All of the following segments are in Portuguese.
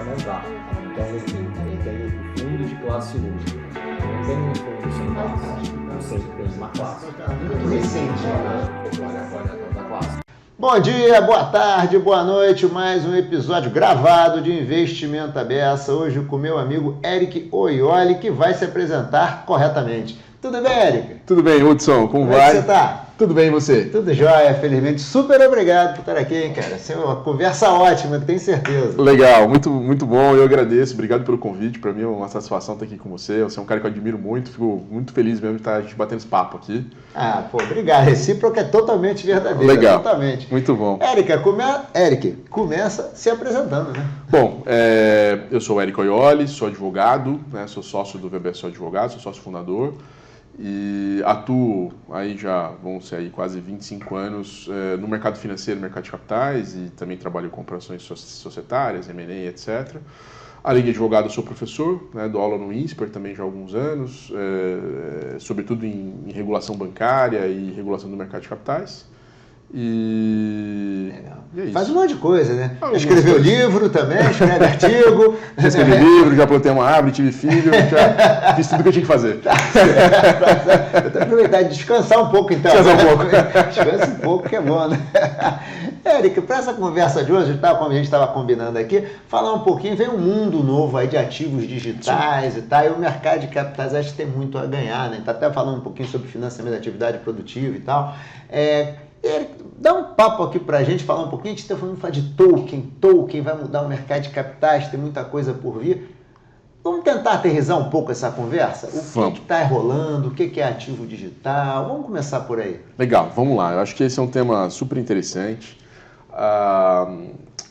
mais dá. Então, ele tem o fundo de classe 1. Não tem um fundo sem classe. Não sempre tem uma classe. Muito recente, Agora é da classe. Bom dia, boa tarde, boa noite. Mais um episódio gravado de Investimento à Beça. Hoje com meu amigo Eric Oioli, que vai se apresentar corretamente. Tudo bem, Eric? Tudo bem, Hudson? Como vai? Como é que você tá? Tudo bem, e você? Tudo jóia, felizmente. Super obrigado por estar aqui, hein, cara. Isso é uma conversa ótima, tenho certeza. Legal, muito bom. Eu agradeço. Obrigado pelo convite. Para mim é uma satisfação estar aqui com você. Você é um cara que eu admiro muito. Fico muito feliz mesmo de estar a gente batendo esse papo aqui. Ah, pô, obrigado. Recíproco é totalmente verdadeiro. Legal. Totalmente. Muito bom. Eric, começa se apresentando, né? Bom, eu sou o Eric Oioli, sou advogado, né, sou sócio do VBSO Advogado, sou sócio fundador. E atuo aí já, vão ser aí quase 25 anos no mercado financeiro, no mercado de capitais, e também trabalho com operações societárias, M&A, etc. Além de advogado, eu sou professor, né, dou aula no INSPER também já há alguns anos, sobretudo em regulação bancária e regulação do mercado de capitais. E é isso. Faz um monte de coisa, né? Escreveu livro também, escreve artigo. Já escrevi livro, já plantei uma árvore, tive filho, já fiz tudo que eu tinha que fazer. Eu tenho que aproveitar e descansar um pouco, então. Descansar um pouco. Descansa um pouco, que é bom, né? Eric, para essa conversa de hoje, tá, como a gente estava combinando aqui, falar um pouquinho, vem um mundo novo aí de ativos digitais. Sim. E tal, e o mercado de capitais acho que tem muito a ganhar, né? A gente está até falando um pouquinho sobre financiamento da atividade produtiva e tal. Eric, dá um papo aqui pra gente, falar um pouquinho, a gente está falando de Tolkien vai mudar o mercado de capitais, tem muita coisa por vir. Vamos tentar aterrissar um pouco essa conversa? O que está rolando, o que é ativo digital? Vamos começar por aí. Legal, vamos lá. Eu acho que esse é um tema super interessante.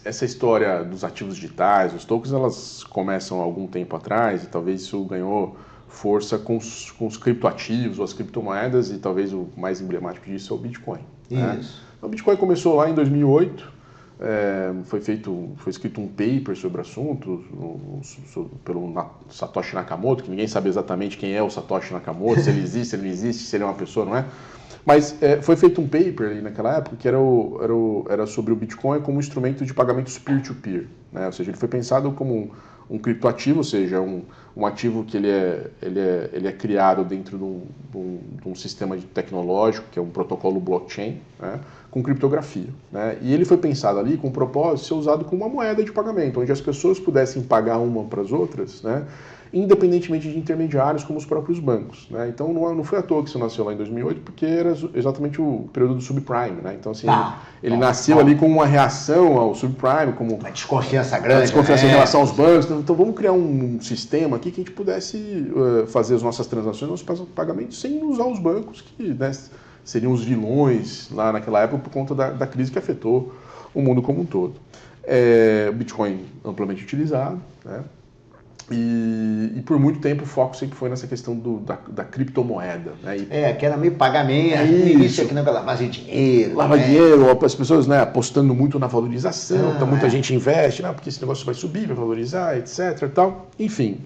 Essa história dos ativos digitais, os tokens, elas começam há algum tempo atrás e talvez isso ganhou força com os criptoativos ou as criptomoedas, e talvez o mais emblemático disso é o Bitcoin. Né? Isso. O Bitcoin começou lá em 2008, foi escrito um paper sobre o assunto pelo Satoshi Nakamoto, que ninguém sabe exatamente quem é o Satoshi Nakamoto, se ele existe, se ele não existe, se ele é uma pessoa, não é? Mas foi feito um paper ali naquela época que era sobre o Bitcoin como instrumento de pagamentos peer-to-peer. Né? Ou seja, ele foi pensado como um criptoativo, ou seja, um ativo que ele é criado dentro de um sistema tecnológico, que é um protocolo blockchain, né, com criptografia. Né? E ele foi pensado ali com o propósito de ser usado como uma moeda de pagamento, onde as pessoas pudessem pagar uma para as outras, né, independentemente de intermediários como os próprios bancos. Né? Então não foi à toa que isso nasceu lá em 2008, porque era exatamente o período do subprime. Né? Então assim, ele nasceu ali como uma reação ao subprime, como uma desconfiança grande. Uma desconfiança em relação aos bancos. Então vamos criar um sistema aqui que a gente pudesse fazer as nossas transações, nossos pagamentos, sem usar os bancos, que, né, seriam os vilões lá naquela época por conta da crise que afetou o mundo como um todo. O Bitcoin amplamente utilizado, né? E por muito tempo o foco sempre foi nessa questão da criptomoeda. Né? Que era meio pagamento, isso aqui não é lavagem de dinheiro. Lava dinheiro, as pessoas, né, apostando muito na valorização, então muita gente investe, porque esse negócio vai subir, vai valorizar, etc. E tal. Enfim,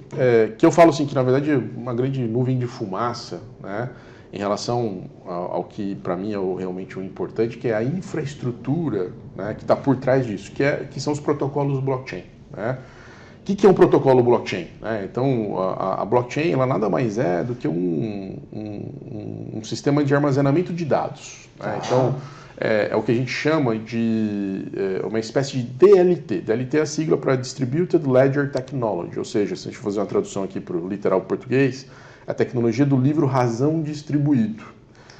que eu falo assim que na verdade é uma grande nuvem de fumaça, né, em relação ao que para mim é realmente o importante, que é a infraestrutura, né, que está por trás disso, que são os protocolos blockchain. Né? O que é um protocolo blockchain? Então, a blockchain ela nada mais é do que um sistema de armazenamento de dados. Né? Então, é o que a gente chama de uma espécie de DLT. DLT é a sigla para Distributed Ledger Technology, ou seja, se a gente fazer uma tradução aqui para o literal português, é a tecnologia do livro-razão distribuído.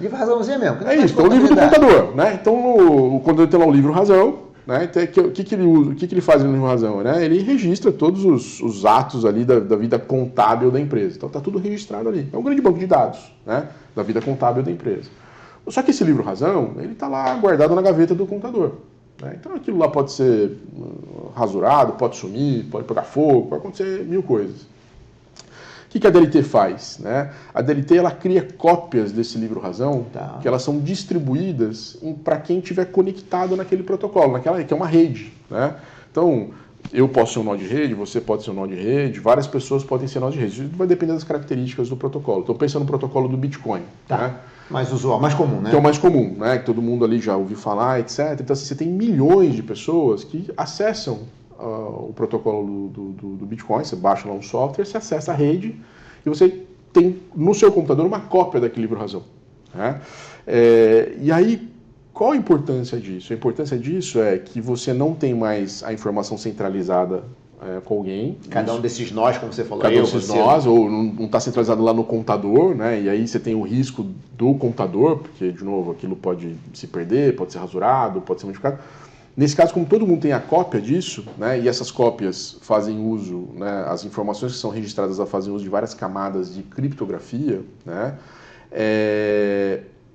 Livro-razãozinho mesmo? É isso, é o livro do contador. Né? Então, quando ele tem lá o livro-razão, né? Então, o que ele faz no livro-razão? Né? Ele registra todos os atos ali da vida contábil da empresa. Então está tudo registrado ali. É um grande banco de dados, né, da vida contábil da empresa. Só que esse livro-razão, ele está lá guardado na gaveta do contador. Né? Então aquilo lá pode ser rasurado, pode sumir, pode pegar fogo, pode acontecer mil coisas. O que a DLT faz? Né? A DLT ela cria cópias desse livro-razão, que elas são distribuídas para quem estiver conectado naquele protocolo, que é uma rede. Né? Então, eu posso ser um nó de rede, você pode ser um nó de rede, várias pessoas podem ser nó de rede. Isso vai depender das características do protocolo. Estou pensando no protocolo do Bitcoin. Né? Mais usual, mais comum, né? Que é o mais comum, né? Que todo mundo ali já ouviu falar, etc. Então, assim, você tem milhões de pessoas que acessam o protocolo do Bitcoin, você baixa lá um software, você acessa a rede e você tem no seu computador uma cópia daquele livro-razão. Né? E aí, qual a importância disso? A importância disso é que você não tem mais a informação centralizada com alguém. Cada um desses nós, como você falou. Cada um desses nós, ou não está centralizado lá no computador, né? E aí você tem o risco do computador, porque, de novo, aquilo pode se perder, pode ser rasurado, pode ser modificado. Nesse caso, como todo mundo tem a cópia disso, né, e essas cópias fazem uso, né, as informações que são registradas fazem uso de várias camadas de criptografia, né,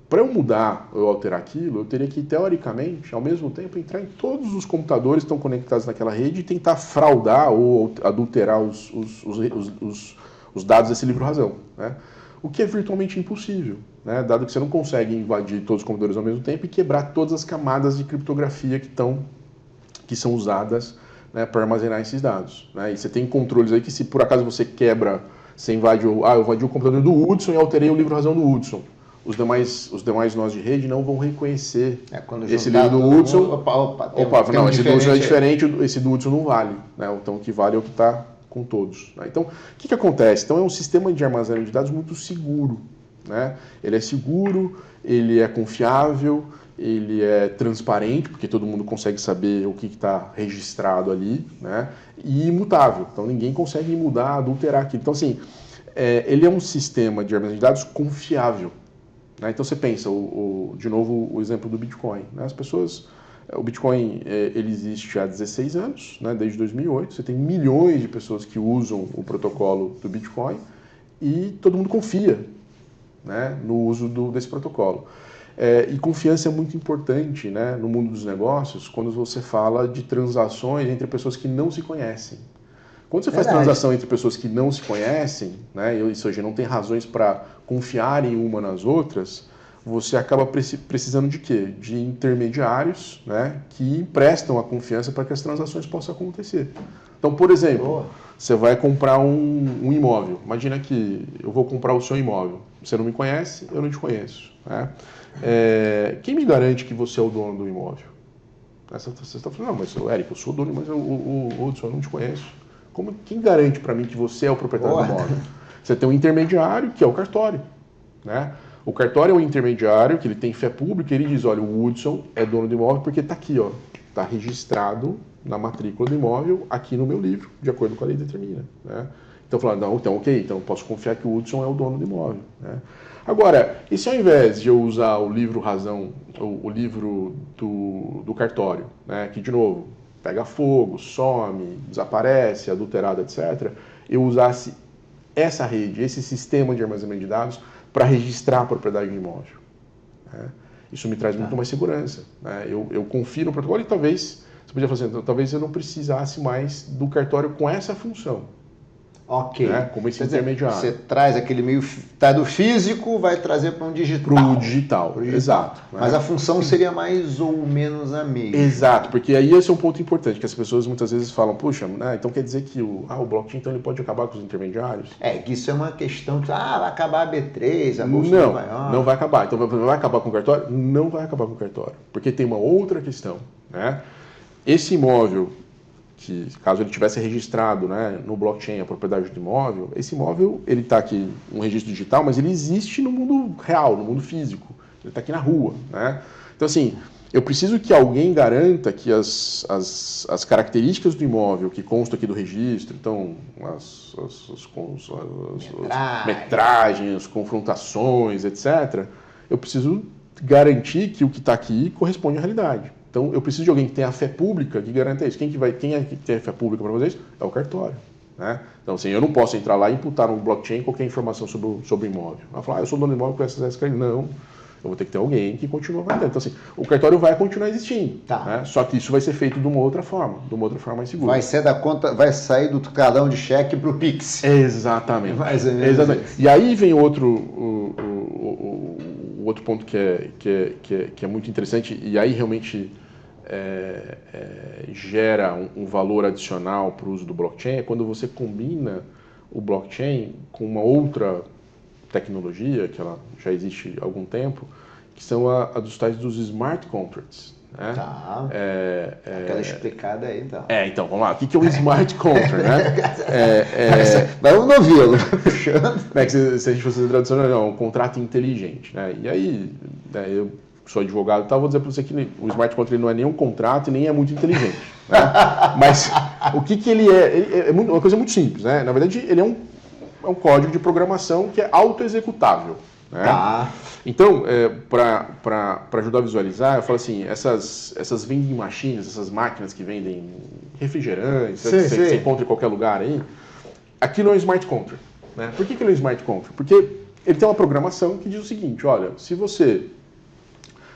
para eu mudar ou alterar aquilo, eu teria que, teoricamente, ao mesmo tempo, entrar em todos os computadores que estão conectados naquela rede e tentar fraudar ou adulterar os dados desse livro-razão, né? O que é virtualmente impossível, né? Dado que você não consegue invadir todos os computadores ao mesmo tempo e quebrar todas as camadas de criptografia que são usadas, né, para armazenar esses dados, né? E você tem controles aí que, se por acaso você quebra, você invade eu invadi o computador do Hudson e alterei o livro-razão do Hudson. Os demais nós de rede não vão reconhecer esse livro do Hudson. Esse do Hudson é diferente, esse do Hudson não vale, né? Então o que vale é o que está com todos, né? Então, o que acontece? Então, é um sistema de armazenamento de dados muito seguro, né? Ele é seguro, ele é confiável, ele é transparente, porque todo mundo consegue saber o que está registrado ali, né? E imutável, então ninguém consegue mudar, adulterar aquilo. Então, assim, ele é um sistema de armazenamento de dados confiável, né? Então, você pensa, de novo, o exemplo do Bitcoin, né? As pessoas... O Bitcoin ele existe há 16 anos, né, desde 2008. Você tem milhões de pessoas que usam o protocolo do Bitcoin e todo mundo confia, né, no uso desse protocolo. E confiança é muito importante, né, no mundo dos negócios quando você fala de transações entre pessoas que não se conhecem. Quando você faz transação entre pessoas que não se conhecem, né, ou seja, não tem razões para confiarem uma nas outras, você acaba precisando de quê? De intermediários, né, que emprestam a confiança para que as transações possam acontecer. Então, por exemplo, você vai comprar um imóvel. Imagina que eu vou comprar o seu imóvel. Você não me conhece, eu não te conheço, né? Quem me garante que você é o dono do imóvel? Você está falando, não, mas Érico, eu sou o dono, mas eu não te conheço. Quem garante para mim que você é o proprietário do imóvel? Você tem um intermediário, que é o cartório, né? O cartório é um intermediário que ele tem fé pública e ele diz, olha, o Hudson é dono do imóvel porque está aqui, está registrado na matrícula do imóvel aqui no meu livro, de acordo com a lei determina, né? Então, falando, não, então ok, então eu posso confiar que o Hudson é o dono do imóvel, né? Agora, e se ao invés de eu usar o livro-razão, o livro do cartório, né, que de novo, pega fogo, some, desaparece, adulterado, etc., eu usasse essa rede, esse sistema de armazenamento de dados para registrar a propriedade do imóvel, né? Isso me traz muito mais segurança, né? Eu confio no protocolo e talvez, você podia fazer, então, talvez eu não precisasse mais do cartório com essa função. Ok. Né? Como esse intermediário. Você traz aquele meio tá do físico, vai trazer para um digital. Para o digital, exato. Né? Mas a função seria mais ou menos a mesma. Exato, porque aí esse é um ponto importante, que as pessoas muitas vezes falam, puxa, né, então quer dizer que o blockchain então, ele pode acabar com os intermediários? Que isso é uma questão de, vai acabar a B3, a Bolsa de Nova York. Não vai acabar. Então vai acabar com o cartório? Não vai acabar com o cartório, porque tem uma outra questão, né? Esse imóvel, que caso ele tivesse registrado, né, no blockchain a propriedade do imóvel, esse imóvel ele está aqui um registro digital, mas ele existe no mundo real, no mundo físico. Ele está aqui na rua, né? Então assim, eu preciso que alguém garanta que as características do imóvel que constam aqui do registro, então as metragens, confrontações, etc., eu preciso garantir que o que está aqui corresponde à realidade. Então, eu preciso de alguém que tenha a fé pública que garanta isso. Quem é que tem a fé pública para fazer isso? É o cartório, né? Então, assim, eu não posso entrar lá e imputar no blockchain qualquer informação sobre o imóvel. Ela fala, eu sou dono do imóvel com essas características. Não, eu vou ter que ter alguém que continue validando. Então, assim, o cartório vai continuar existindo, né? Só que isso vai ser feito de uma outra forma mais segura. Vai ser da conta, vai sair do cartão de cheque para o Pix. Exatamente. Mais ou menos. Exatamente. E aí vem outro ponto que é muito interessante, e aí realmente gera um valor adicional para o uso do blockchain, é quando você combina o blockchain com uma outra tecnologia, que ela já existe há algum tempo, que são a dos tais dos smart contracts, Né? Tá. Aquela explicada aí, então. Então, vamos lá. O que é um smart contract, né? Vai um novelo, puxando. Se a gente fosse tradução, não, um contrato inteligente, né? E aí, né, eu sou advogado e tal, vou dizer para você que o smart contract não é nem um contrato e nem é muito inteligente. Né? Mas o que ele é? É uma coisa muito simples, né? Na verdade, ele é um código de programação que é autoexecutável. Né? Tá. Então, para ajudar a visualizar, eu falo assim, essas vending machines, essas máquinas que vendem refrigerantes, que você encontra em qualquer lugar aí, aquilo é um smart contract. Né? Por que ele é um smart contract? Porque ele tem uma programação que diz o seguinte, olha, se você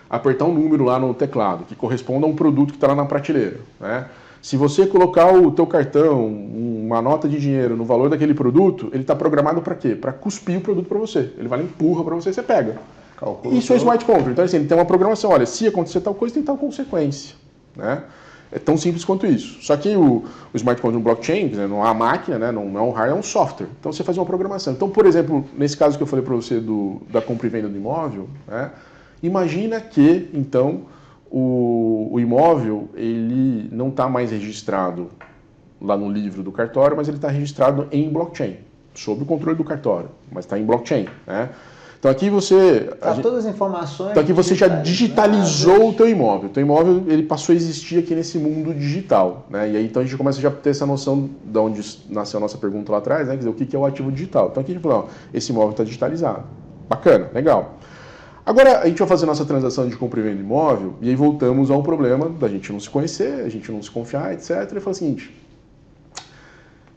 apertar um número lá no teclado que corresponde a um produto que está lá na prateleira, né? Se você colocar o teu cartão, uma nota de dinheiro no valor daquele produto, ele está programado para quê? Para cuspir o produto para você. Ele vai lá, empurra para você, você pega. Calcula. Isso é smart contract. Então, assim, ele tem uma programação. Olha, se acontecer tal coisa, tem tal consequência. Né? É tão simples quanto isso. Só que o smart contract no blockchain, né, não é uma máquina, né, não é um hardware, é um software. Então, você faz uma programação. Então, por exemplo, nesse caso que eu falei para você da compra e venda do imóvel, né, imagina que, então, o imóvel ele não está mais registrado lá no livro do cartório, mas ele está registrado em blockchain, sob o controle do cartório, mas está em blockchain. Né? Então aqui você... todas as informações... Então aqui você já digitalizou o teu imóvel. O teu imóvel ele passou a existir aqui nesse mundo digital. Né? E aí então a gente começa já a ter essa noção de onde nasceu a nossa pergunta lá atrás, né? Quer dizer, o que é o ativo digital. Então aqui a gente fala, esse imóvel está digitalizado. Bacana, legal. Agora, a gente vai fazer nossa transação de compra e venda de imóvel e aí voltamos ao problema da gente não se conhecer, a gente não se confiar, etc. E fala o seguinte,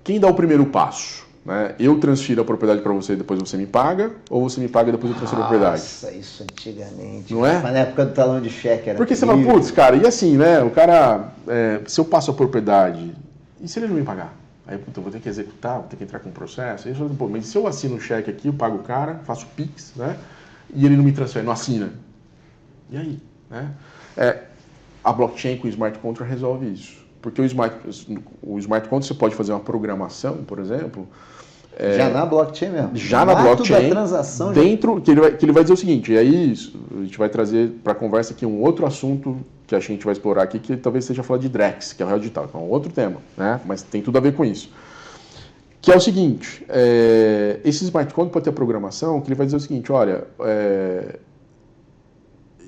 quem dá o primeiro passo? Né? Eu transfiro a propriedade para você e depois você me paga, ou você me paga e depois eu transfiro a propriedade? Nossa, isso antigamente. Não é? Mas na época do talão de cheque era Porque você fala, putz, cara, e assim, né? O cara, se eu passo a propriedade, e se ele não me pagar? Aí, puta, eu vou ter que executar, vou ter que entrar com um processo. Aí eu falo, pô, mas se eu assino o cheque aqui, eu pago o cara, faço Pix, né? E ele não me transfere, não assina. E aí? Né? A blockchain com o smart contract resolve isso. Porque o smart contract você pode fazer uma programação, por exemplo... já na blockchain mesmo? Já na blockchain, da transação dentro, que ele vai dizer o seguinte, e aí a gente vai trazer para a conversa aqui um outro assunto que a gente vai explorar aqui, que talvez seja falar de Drex, que é o real digital, que é um outro tema, né? Mas tem tudo a ver com isso. Que é o seguinte, esse smart contract pode ter a programação que ele vai dizer o seguinte, olha,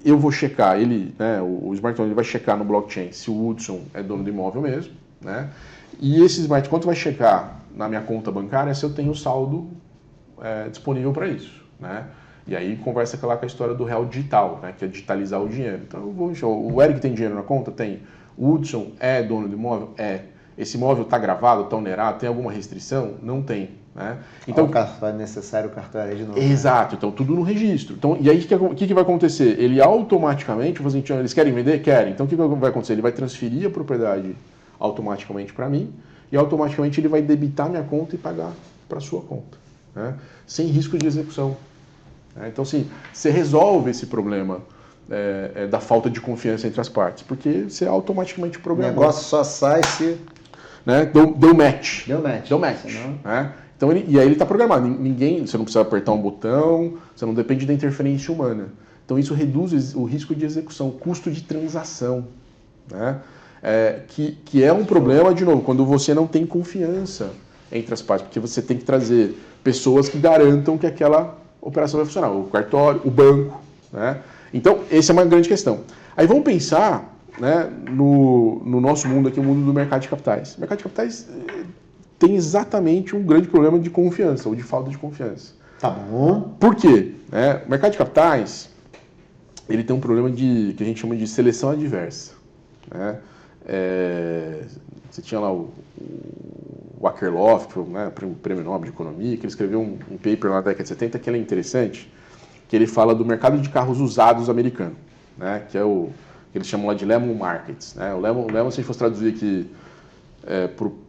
eu vou checar, o smart contract vai checar no blockchain se o Hudson é dono do imóvel mesmo, né? E esse smart contract vai checar na minha conta bancária se eu tenho saldo disponível para isso, né? E aí conversa lá com a história do real digital, né? Que é digitalizar o dinheiro. Então, o Eric tem dinheiro na conta? Tem. O Hudson é dono do imóvel? É. Esse imóvel está gravado, está onerado, tem alguma restrição? Não tem. Né? Então, é necessário o cartório de novo. Exato, então tudo no registro. Então, e aí o que vai acontecer? Ele automaticamente, eles querem vender? Querem. Então o que vai acontecer? Ele vai transferir a propriedade automaticamente para mim e automaticamente ele vai debitar minha conta e pagar para a sua conta. Né? Sem risco de execução. Então, assim, você resolve esse problema da falta de confiança entre as partes, porque você automaticamente programou. O negócio só sai se... Né? Deu match. Deu match. Senão... Né? Então, e aí ele está programado. Você não precisa apertar um botão, você não depende da interferência humana. Então isso reduz o risco de execução, o custo de transação. Né? Que é um problema, de novo, quando você não tem confiança entre as partes, porque você tem que trazer pessoas que garantam que aquela operação vai funcionar. O cartório, o banco. Né? Então, essa é uma grande questão. Aí vamos pensar, né, no nosso mundo aqui, o mundo do mercado de capitais. O mercado de capitais tem exatamente um grande problema de confiança, ou de falta de confiança. Tá bom. Por quê? O mercado de capitais, ele tem um problema que a gente chama de seleção adversa. Né? Você tinha lá o Akerlof, né, Prêmio Nobel de Economia, que ele escreveu um paper na década de 70 que é interessante, que ele fala do mercado de carros usados americano, né, que é o que eles chamam lá de Lemon Markets. Né? O Lemon, se a gente fosse traduzir aqui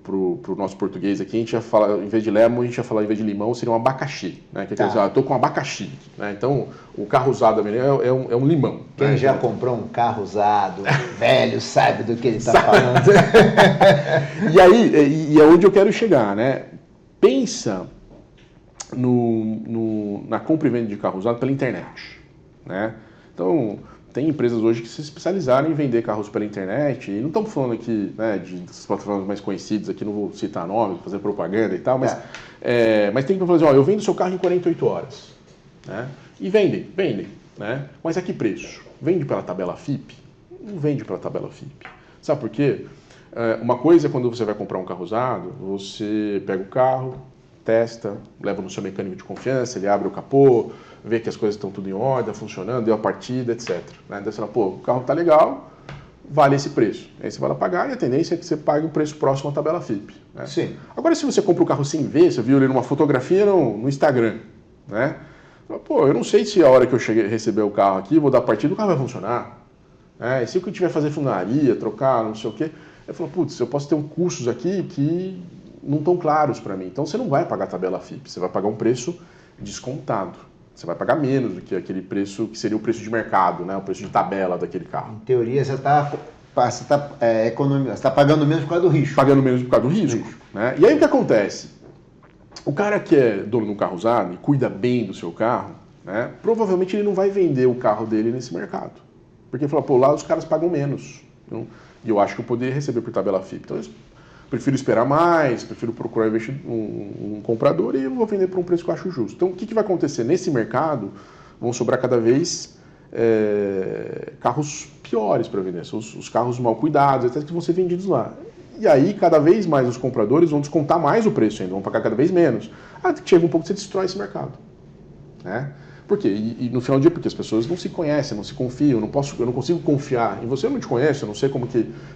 para o nosso português aqui, a gente ia falar, em vez de lemon, a gente ia falar, em vez de limão, seria um abacaxi. Né? Que eu estou com um abacaxi. Né? Então, o carro usado americano é um limão. Quem já comprou um carro usado, velho, sabe do que ele está falando. E aí, é onde eu quero chegar. Né? Pensa na compra e venda de carro usado pela internet. Né? Então, Tem empresas hoje que se especializaram em vender carros pela internet, e não estamos falando aqui, né, das plataformas mais conhecidas, aqui não vou citar nomes, fazer propaganda e tal, mas tem que falar assim, eu vendo seu carro em 48 horas. Né? E vendem. Né? Mas a que preço? Vende pela tabela FIP? Não vende pela tabela FIP. Sabe por quê? Uma coisa é quando você vai comprar um carro usado, você pega o carro, testa, leva no seu mecânico de confiança, ele abre o capô, vê que as coisas estão tudo em ordem, funcionando, deu a partida, etc. Né? Então você fala, o carro está legal, vale esse preço. Aí você vai lá pagar e a tendência é que você pague um preço próximo à tabela FIP. Né? Sim. Agora, se você compra o carro sem ver, você viu ele numa fotografia no Instagram, né? Eu não sei se a hora que eu receber o carro aqui, vou dar partida, o carro vai funcionar. E se eu tiver que fazer fundaria, trocar, não sei o quê, eu falo, eu posso ter custos aqui que não estão claros para mim. Então você não vai pagar a tabela FIP, você vai pagar um preço descontado. Você vai pagar menos do que aquele preço que seria o preço de mercado, né? O preço de tabela daquele carro. Em teoria, você está pagando menos por causa do risco. Pagando menos por causa do risco. Né? E aí o que acontece? O cara que é dono de um carro usado e cuida bem do seu carro, né? Provavelmente ele não vai vender o carro dele nesse mercado. Porque ele fala, lá os caras pagam menos. E eu acho que eu poderia receber por tabela FIP. Então eu prefiro esperar mais, prefiro procurar um comprador e eu vou vender por um preço que eu acho justo. Então o que vai acontecer? Nesse mercado vão sobrar cada vez carros piores para vender. São os carros mal cuidados, etc., que vão ser vendidos lá. E aí, cada vez mais os compradores vão descontar mais o preço ainda, vão pagar cada vez menos. Chega um ponto que você destrói esse mercado. Né? Por quê? E no final do dia, porque as pessoas não se conhecem, não se confiam, eu não consigo confiar em você, eu não te conheço, eu não sei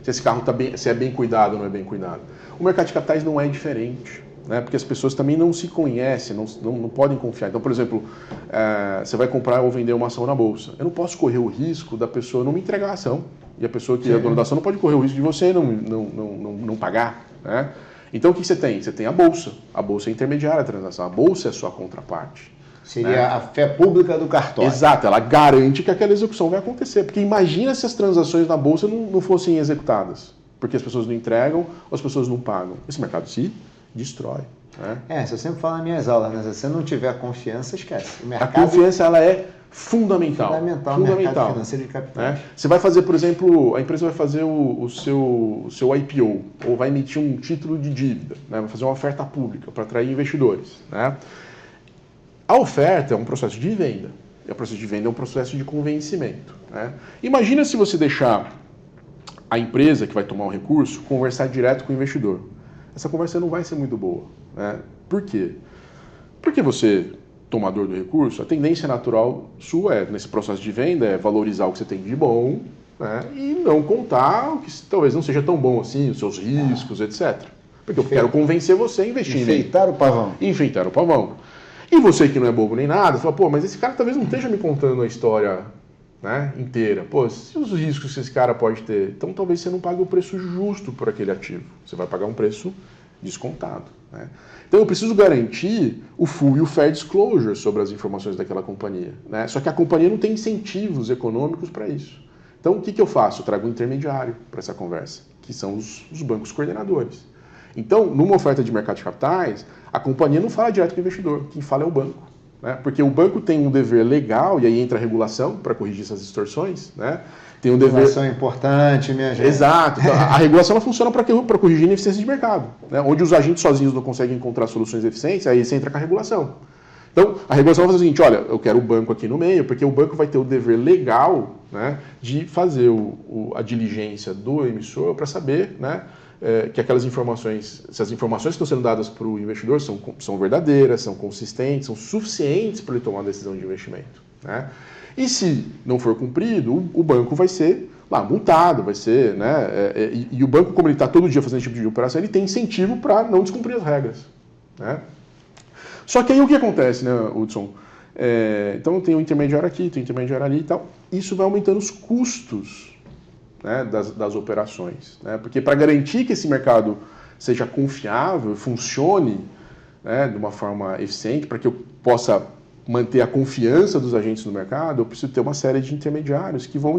se esse carro se é bem cuidado ou não é bem cuidado. O mercado de capitais não é diferente, né? Porque as pessoas também não se conhecem, não podem confiar. Então, por exemplo, você vai comprar ou vender uma ação na bolsa. Eu não posso correr o risco da pessoa não me entregar a ação. E a pessoa que é dona da ação não pode correr o risco de você não pagar. Né? Então o que você tem? Você tem a bolsa. A bolsa é intermediária da transação. A bolsa é a sua contraparte. Seria, né? A fé pública do cartório. Exato, ela garante que aquela execução vai acontecer. Porque imagina se as transações na bolsa não fossem executadas. Porque as pessoas não entregam ou as pessoas não pagam. Esse mercado se destrói. Né? Você sempre fala nas minhas aulas, né? Se você não tiver confiança, esquece. O mercado... A confiança ela é fundamental. Fundamental. Mercado financeiro de capitais. Você vai fazer, por exemplo, a empresa vai fazer o seu IPO, ou vai emitir um título de dívida, né? Vai fazer uma oferta pública para atrair investidores. Né? A oferta é um processo de venda. E o processo de venda é um processo de convencimento. Né? Imagina se você deixar a empresa que vai tomar o recurso conversar direto com o investidor. Essa conversa não vai ser muito boa. Né? Por quê? Porque você, tomador do recurso, a tendência natural sua nesse processo de venda é valorizar o que você tem de bom, né? E não contar o que talvez não seja tão bom assim, os seus riscos, etc. Porque eu quero convencer você a investir em mim. Enfeitar o pavão. Enfeitar o pavão. E você que não é bobo nem nada, fala, mas esse cara talvez não esteja me contando a história, né, inteira. Se os riscos que esse cara pode ter, então talvez você não pague o preço justo por aquele ativo. Você vai pagar um preço descontado. Né? Então eu preciso garantir o full e o fair disclosure sobre as informações daquela companhia. Né? Só que a companhia não tem incentivos econômicos para isso. Então o que eu faço? Eu trago um intermediário para essa conversa, que são os bancos coordenadores. Então, numa oferta de mercado de capitais, a companhia não fala direto com o investidor, quem fala é o banco. Né? Porque o banco tem um dever legal, e aí entra a regulação para corrigir essas distorções. Né? Tem um dever... Regulação é importante, minha gente. Exato. Então, a regulação ela funciona para corrigir a ineficiência de mercado. Né? Onde os agentes sozinhos não conseguem encontrar soluções eficientes, aí você entra com a regulação. Então, a regulação vai fazer o seguinte, olha, eu quero o banco aqui no meio, porque o banco vai ter o dever legal, né, de fazer a diligência do emissor para saber, né, que aquelas informações, se as informações que estão sendo dadas para o investidor são verdadeiras, são consistentes, são suficientes para ele tomar uma decisão de investimento. Né? E se não for cumprido, o banco vai ser multado, vai ser, né? E o banco, como ele está todo dia fazendo esse tipo de operação, ele tem incentivo para não descumprir as regras. Né? Só que aí o que acontece, né, Hudson? Então tem um intermediário aqui, tem um intermediário ali e tal. Isso vai aumentando os custos, né, das operações. Né? Porque para garantir que esse mercado seja confiável, funcione, né, de uma forma eficiente, para que eu possa manter a confiança dos agentes no mercado, eu preciso ter uma série de intermediários que vão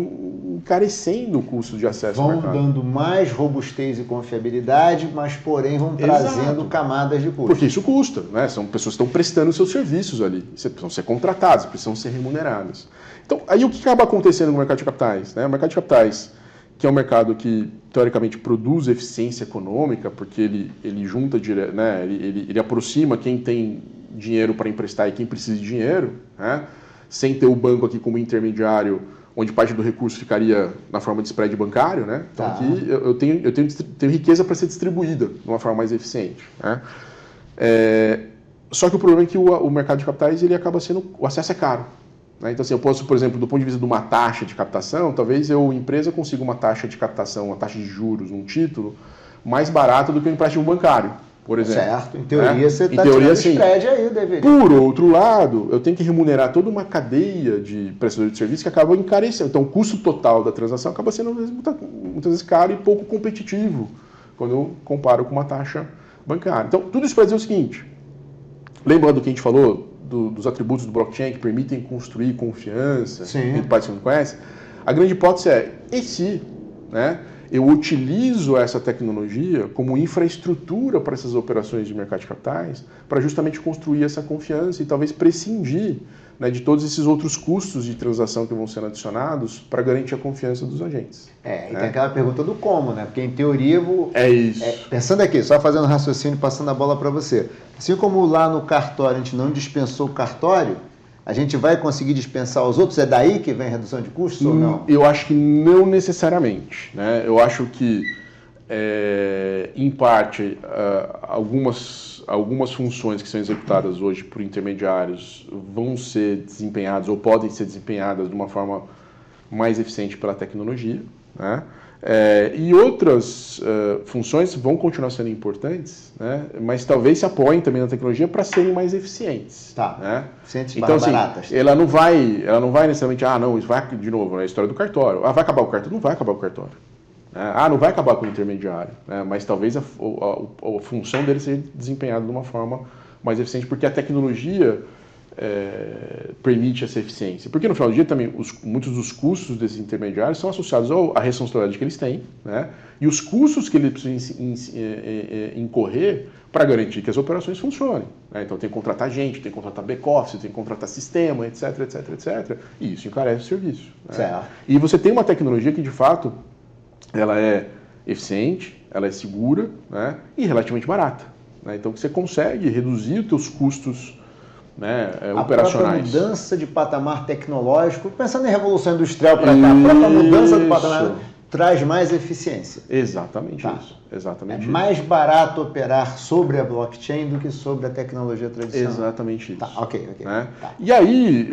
encarecendo o custo de acesso ao mercado. Vão dando mais robustez e confiabilidade, mas porém vão trazendo camadas de custo. Porque isso custa, né? São pessoas que estão prestando seus serviços ali, precisam ser contratadas, precisam ser remuneradas. Então, aí o que acaba acontecendo no mercado de capitais? Né? O mercado de capitais, que é um mercado que, teoricamente, produz eficiência econômica, porque ele junta, né? ele aproxima quem tem dinheiro para emprestar e quem precisa de dinheiro, né? Sem ter o banco aqui como intermediário, onde parte do recurso ficaria na forma de spread bancário, né? Então aqui eu tenho riqueza para ser distribuída de uma forma mais eficiente, né? Só que o problema é que o mercado de capitais, ele acaba sendo, o acesso é caro, né? Então assim, eu posso, por exemplo, do ponto de vista de uma taxa de captação, talvez empresa consiga uma taxa de captação, uma taxa de juros, um título, mais barato do que um empréstimo bancário, por exemplo. Certo, em teoria você está tirando spread aí, deveria. Por outro lado, eu tenho que remunerar toda uma cadeia de prestadores de serviço que acaba encarecendo. Então o custo total da transação acaba sendo muitas vezes caro e pouco competitivo quando eu comparo com uma taxa bancária. Então tudo isso para dizer o seguinte, lembrando que a gente falou dos atributos do blockchain que permitem construir confiança, entre partes que não conhecem, a grande hipótese é, e se, né, eu utilizo essa tecnologia como infraestrutura para essas operações de mercado de capitais, para justamente construir essa confiança e talvez prescindir, né, de todos esses outros custos de transação que vão sendo adicionados para garantir a confiança dos agentes. E tem aquela pergunta do como, né? Porque em teoria... É isso. Pensando aqui, só fazendo um raciocínio, passando a bola para você. Assim como lá no cartório a gente não dispensou o cartório, a gente vai conseguir dispensar os outros? É daí que vem a redução de custos ou não? Eu acho que não necessariamente, né? Eu acho que, em parte, algumas funções que são executadas hoje por intermediários vão ser desempenhadas ou podem ser desempenhadas de uma forma mais eficiente pela tecnologia, né? E outras funções vão continuar sendo importantes, né? Mas talvez se apoiem também na tecnologia para serem mais eficientes. Né? Então, assim, ela não vai necessariamente, isso vai, de novo, a história do cartório. Vai acabar o cartório? Não vai acabar o cartório. Não vai acabar com o intermediário, né? Mas talvez a função dele seja desempenhada de uma forma mais eficiente, porque a tecnologia permite essa eficiência. Porque no final do dia também muitos dos custos desses intermediários são associados à responsabilidade que eles têm, né? E os custos que eles precisam incorrer para garantir que as operações funcionem, né? Então tem que contratar gente, tem que contratar back-office, tem que contratar sistema, etc, etc, etc. E isso encarece o serviço, né? E você tem uma tecnologia que de fato ela é eficiente, ela é segura, né? E relativamente barata, né? Então você consegue reduzir os teus custos, né, operacionais. A própria mudança de patamar tecnológico, pensando em revolução industrial para cá, a própria mudança do patamar traz mais eficiência. Exatamente isso. Exatamente isso. Mais barato operar sobre a blockchain do que sobre a tecnologia tradicional. Exatamente isso. Ok. Né? E aí,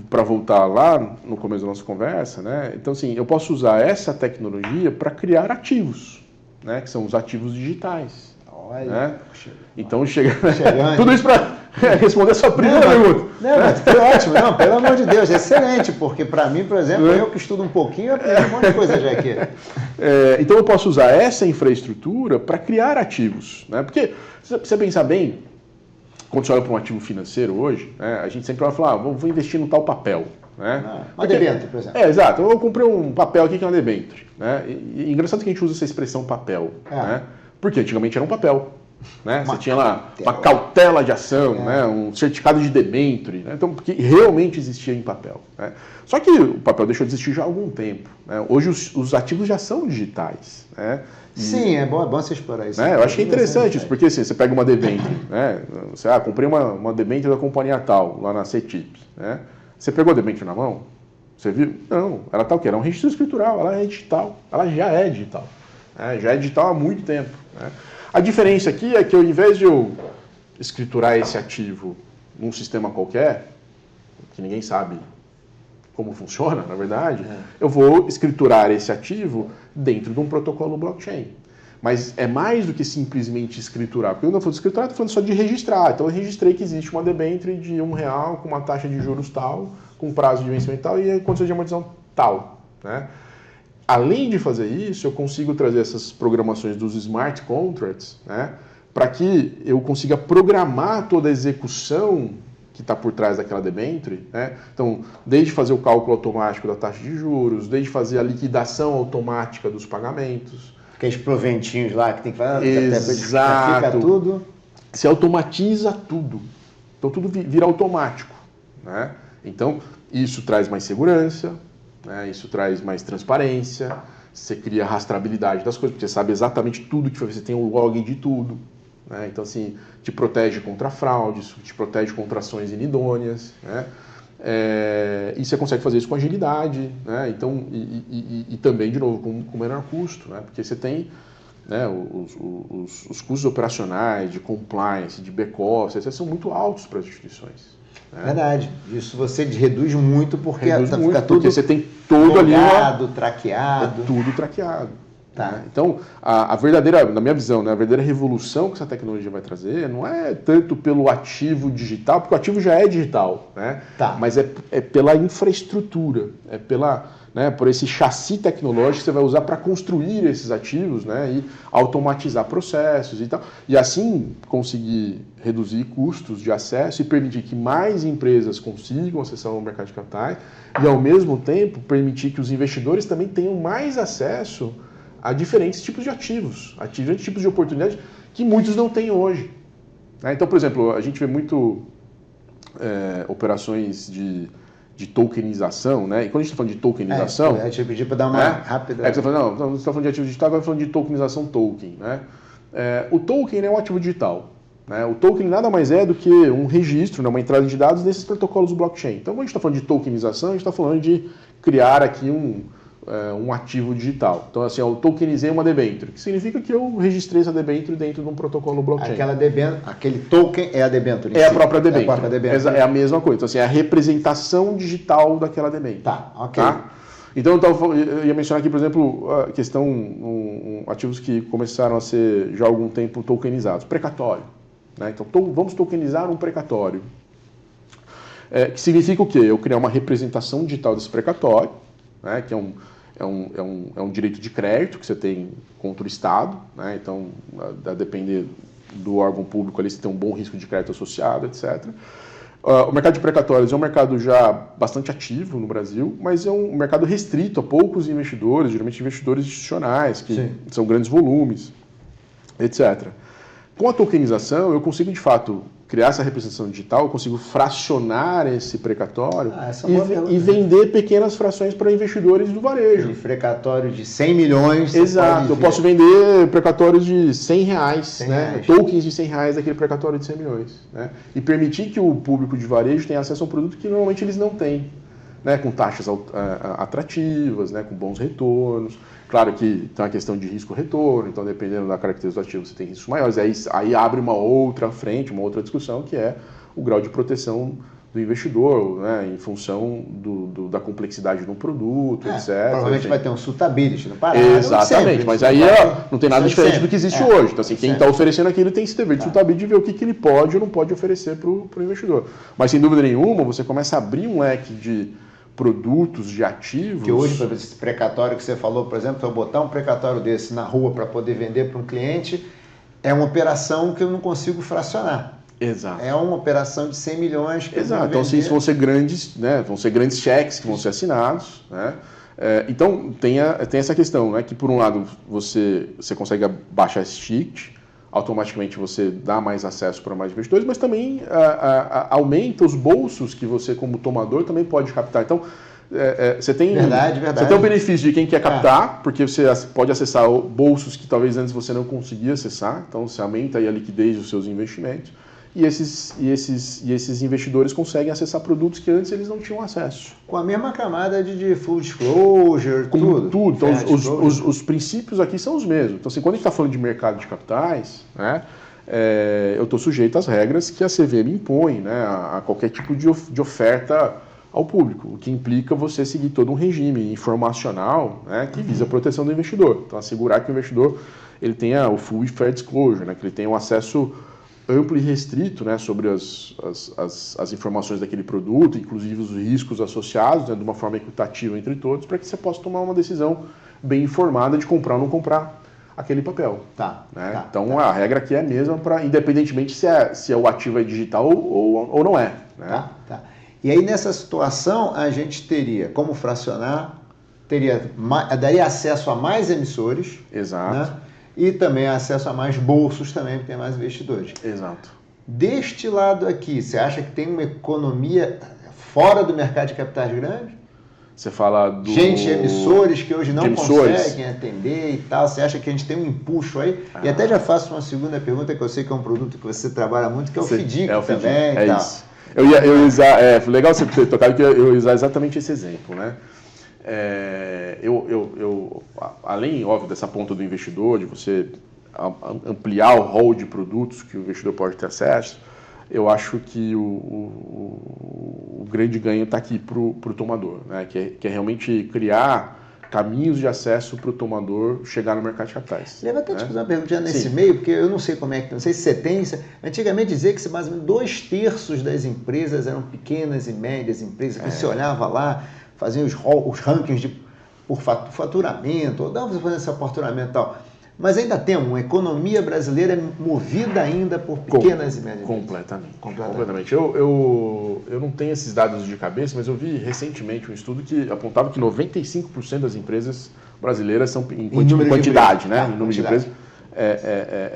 para voltar lá no começo da nossa conversa, né, então assim, eu posso usar essa tecnologia para criar ativos, né, que são os ativos digitais. Né? Então chega tudo isso para responder a sua primeira pergunta. Mas foi ótimo, pelo amor de Deus, excelente, porque para mim, por exemplo, eu que estudo um pouquinho, eu aprendi um monte de coisa já aqui. Então eu posso usar essa infraestrutura para criar ativos, né? Porque se você pensar bem, quando você olha para um ativo financeiro hoje, né, a gente sempre vai falar, vou investir no tal papel. Né? Uma debênture, por exemplo. Exato. Eu comprei um papel aqui que é uma debênture. Né? E engraçado que a gente usa essa expressão papel, né? Porque antigamente era um papel, né? Você tinha lá uma cautela de ação, né? Um certificado de debênture, né? Então, porque realmente existia em papel, né? Só que o papel deixou de existir já há algum tempo, né? Hoje os ativos já são digitais, né? Sim, é bom você explorar isso. Né? Eu acho que é interessante isso, porque assim, você pega uma debênture, né? Você, comprei uma debênture da companhia tal, lá na CETIP, né? Você pegou a debênture na mão? Você viu? Não, ela tá o quê? Ela é um registro escritural, ela é digital, ela já é digital. Já é digital há muito tempo, né? A diferença aqui é que ao invés de eu escriturar esse ativo num sistema qualquer, que ninguém sabe como funciona, na verdade, eu vou escriturar esse ativo dentro de um protocolo blockchain. Mas é mais do que simplesmente escriturar. Porque quando eu falo de escriturar, estou falando só de registrar. Então eu registrei que existe uma debênture de R$1 com uma taxa de juros tal, com prazo de vencimento tal e condições de amortização tal, né? Além de fazer isso, eu consigo trazer essas programações dos smart contracts, né, para que eu consiga programar toda a execução que está por trás daquela debênture, né? Então, desde fazer o cálculo automático da taxa de juros, desde fazer a liquidação automática dos pagamentos. Aqueles proventinhos lá que tem que fazer, Exato. Fica tudo. Se automatiza tudo. Então, tudo vira automático, né? Então, isso traz mais segurança, né? Isso traz mais transparência, você cria rastreabilidade das coisas, porque você sabe exatamente tudo que foi, você tem o log de tudo. Né? Então, assim, te protege contra fraudes, te protege contra ações inidôneas, né? E você consegue fazer isso com agilidade, né? Então, e também, de novo, com menor custo, né? Porque você tem, né, os custos operacionais, de compliance, de back-office, esses são muito altos para as instituições. Né? Verdade. Isso você reduz muito porque fica tudo porque você tem todo ali traqueado. É tudo traqueado. Tá. Né? Então, a verdadeira, na minha visão, né, a verdadeira revolução que essa tecnologia vai trazer não é tanto pelo ativo digital, porque o ativo já é digital, né? Tá. Mas é pela infraestrutura, é por esse chassi tecnológico que você vai usar para construir esses ativos, né, e automatizar processos e tal. E assim conseguir reduzir custos de acesso e permitir que mais empresas consigam acessar o mercado de capitais e, ao mesmo tempo, permitir que os investidores também tenham mais acesso a diferentes tipos de ativos, a diferentes tipos de oportunidades que muitos não têm hoje. Então, por exemplo, a gente vê muito operações de tokenização, né? E quando a gente está falando de tokenização... Eu te pedi para dar uma rápida... Você fala, não, você está falando de ativo digital, agora falando de tokenização token, né? O token é um ativo digital. Né? O token nada mais é do que um registro, né, uma entrada de dados nesses protocolos do blockchain. Então, quando a gente está falando de tokenização, a gente está falando de criar aqui um ativo digital. Então, assim, eu tokenizei uma debênture, que significa que eu registrei essa debênture dentro de um protocolo blockchain. Aquele token é a debênture. É a própria debênture. É a própria debênture. É a mesma coisa. Então, assim, é a representação digital daquela debênture. Tá, ok. Tá? Então, eu ia mencionar aqui, por exemplo, a questão, ativos que começaram a ser já há algum tempo tokenizados. Precatório. Né? Então, vamos tokenizar um precatório. Que significa o quê? Eu criar uma representação digital desse precatório, né? Que é um direito de crédito que você tem contra o Estado, né? Então, a depender do órgão público ali, você tem um bom risco de crédito associado, etc. O mercado de precatórios é um mercado já bastante ativo no Brasil, mas é um mercado restrito a poucos investidores, geralmente investidores institucionais, que Sim. são grandes volumes, etc. Com a tokenização, eu consigo, de fato, criar essa representação digital, eu consigo fracionar esse precatório e vender pequenas frações para investidores do varejo. De precatório de 100 milhões. Exato, eu posso vender precatórios de R$100, 100 né? reais. Tokens de R$100 daquele precatório de 100 milhões. Né? E permitir que o público de varejo tenha acesso a um produto que normalmente eles não têm, né? Com taxas atrativas, né? Com bons retornos. Claro que tem uma questão de risco-retorno, então dependendo da característica do ativo você tem riscos maiores. Aí abre uma outra frente, uma outra discussão, que é o grau de proteção do investidor, né, em função da complexidade do produto, etc. Provavelmente vai ter um suitability no parado. Exatamente, mas aí não tem nada diferente do que existe hoje. Então, assim, quem está oferecendo aquilo tem esse dever de suitability de ver o que ele pode ou não pode oferecer para o investidor. Mas, sem dúvida nenhuma, você começa a abrir um leque de produtos, de ativos... Que hoje, esse precatório que você falou, por exemplo, eu botar um precatório desse na rua para poder vender para um cliente, é uma operação que eu não consigo fracionar. Exato. É uma operação de 100 milhões que Exato. Então, isso vão ser grandes, né? Vão ser grandes cheques que vão ser assinados, né? Então, tem essa questão, né? Que, por um lado, você consegue baixar esse ticket, automaticamente você dá mais acesso para mais investidores, mas também aumenta os bolsos que você, como tomador, também pode captar. Então, você tem o benefício de quem quer captar, porque você pode acessar bolsos que talvez antes você não conseguia acessar, então você aumenta aí a liquidez dos seus investimentos, e esses investidores conseguem acessar produtos que antes eles não tinham acesso. Com a mesma camada de full disclosure, tudo. Então, os princípios aqui são os mesmos. Então, assim, quando a gente está falando de mercado de capitais, né, eu estou sujeito às regras que a CVM impõe, né, a qualquer tipo de oferta ao público, o que implica você seguir todo um regime informacional, né, que visa a proteção do investidor. Então, assegurar que o investidor ele tenha o full e fair disclosure, né, que ele tenha um acesso amplo e restrito, né, sobre as informações daquele produto, inclusive os riscos associados, né, de uma forma equitativa entre todos, para que você possa tomar uma decisão bem informada de comprar ou não comprar aquele papel. Tá. Né? Tá, Então tá. a regra aqui é a mesma, independentemente se o ativo é digital ou não é. Né? Tá. E aí nessa situação a gente teria como fracionar, daria acesso a mais emissores. Exato. Né? E também acesso a mais bolsos também, porque tem mais investidores. Exato. Deste lado aqui, você acha que tem uma economia fora do mercado de capitais grandes? Você fala do... Emissores que hoje não emissores. conseguem atender e tal. Você acha que a gente tem um empuxo aí? E até já faço uma segunda pergunta, que eu sei que é um produto que você trabalha muito, que é o FDIC também. É tal. isso. Eu ia usar... legal você ter tocado, que eu ia usar exatamente esse exemplo, né? Além, óbvio, dessa ponta do investidor, de você ampliar o rol de produtos que o investidor pode ter acesso, eu acho que o grande ganho está aqui para o tomador, né? que é realmente criar caminhos de acesso para o tomador chegar no mercado de capitais. Leva até te fazer uma pergunta nesse Sim. meio, porque eu não sei como é que, não sei se você tem. Antigamente dizia que mais ou menos 2/3 das empresas eram pequenas e médias empresas, que você olhava lá, fazia os rankings por faturamento, ou dava para fazer esse faturamento e tal. Mas ainda tem uma economia brasileira movida ainda por pequenas e médias empresas. Completamente. Eu não tenho esses dados de cabeça, mas eu vi recentemente um estudo que apontava que 95% das empresas brasileiras são em quantidade, né? Em número de empresas,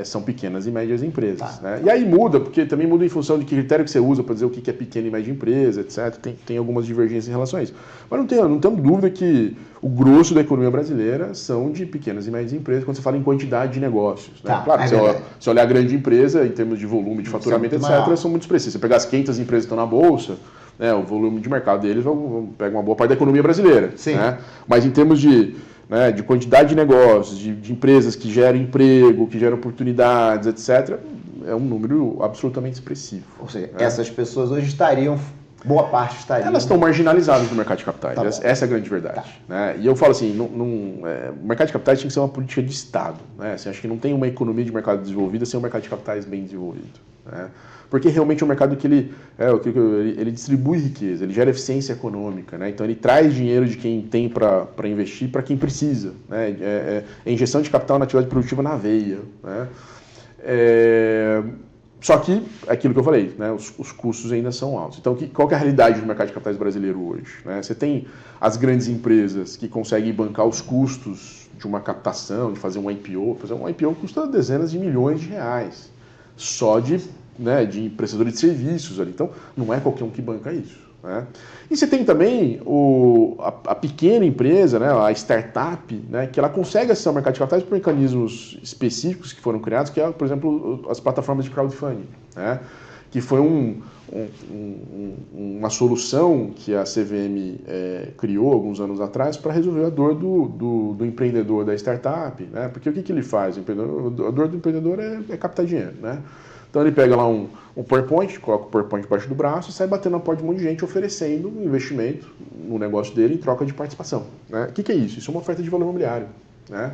são pequenas e médias empresas. Né? E aí muda, porque também muda em função de que critério que você usa para dizer o que é pequena e média empresa, etc. Tem algumas divergências em relação a isso. Mas não tenho dúvida que o grosso da economia brasileira são de pequenas e médias empresas, quando você fala em quantidade de negócios. Né? Claro, se olhar a grande empresa, em termos de volume, de faturamento, etc., são muito expressivos. Se você pegar as 500 empresas que estão na Bolsa, né, o volume de mercado deles pega uma boa parte da economia brasileira. Sim. Né? Mas em termos de quantidade de negócios, de empresas que geram emprego, que geram oportunidades, etc., é um número absolutamente expressivo. Ou seja, essas pessoas hoje boa parte estariam... Elas estão marginalizadas no mercado de capitais, Tá, essa é a grande verdade. Né? E eu falo assim, o mercado de capitais tem que ser uma política de Estado. Né? Assim, acho que não tem uma economia de mercado desenvolvida sem um mercado de capitais bem desenvolvido. Né? Porque realmente é um mercado que ele distribui riqueza, ele gera eficiência econômica, né? Então ele traz dinheiro de quem tem para investir para quem precisa. Né? É injeção de capital na atividade produtiva na veia. Né? Só que, aquilo que eu falei, né? Os custos ainda são altos. Então, qual que é a realidade do mercado de capitais brasileiro hoje? Né? Você tem as grandes empresas que conseguem bancar os custos de uma captação, de fazer um IPO. Fazer um IPO custa dezenas de milhões de reais, só de prestador de serviços ali. Então, não é qualquer um que banca isso. Né? E você tem também a pequena empresa, né, a startup, né, que ela consegue acessar o mercado de capitais por mecanismos específicos que foram criados, que é, por exemplo, as plataformas de crowdfunding, né, que foi uma solução que a CVM criou alguns anos atrás para resolver a dor do empreendedor da startup. Né, porque o que ele faz? A dor do empreendedor é captar dinheiro. Né? Então ele pega lá um PowerPoint, coloca o PowerPoint debaixo do braço e sai batendo na porta de um monte de gente oferecendo um investimento no negócio dele em troca de participação. Né? O que é isso? Isso é uma oferta de valor imobiliário. Né?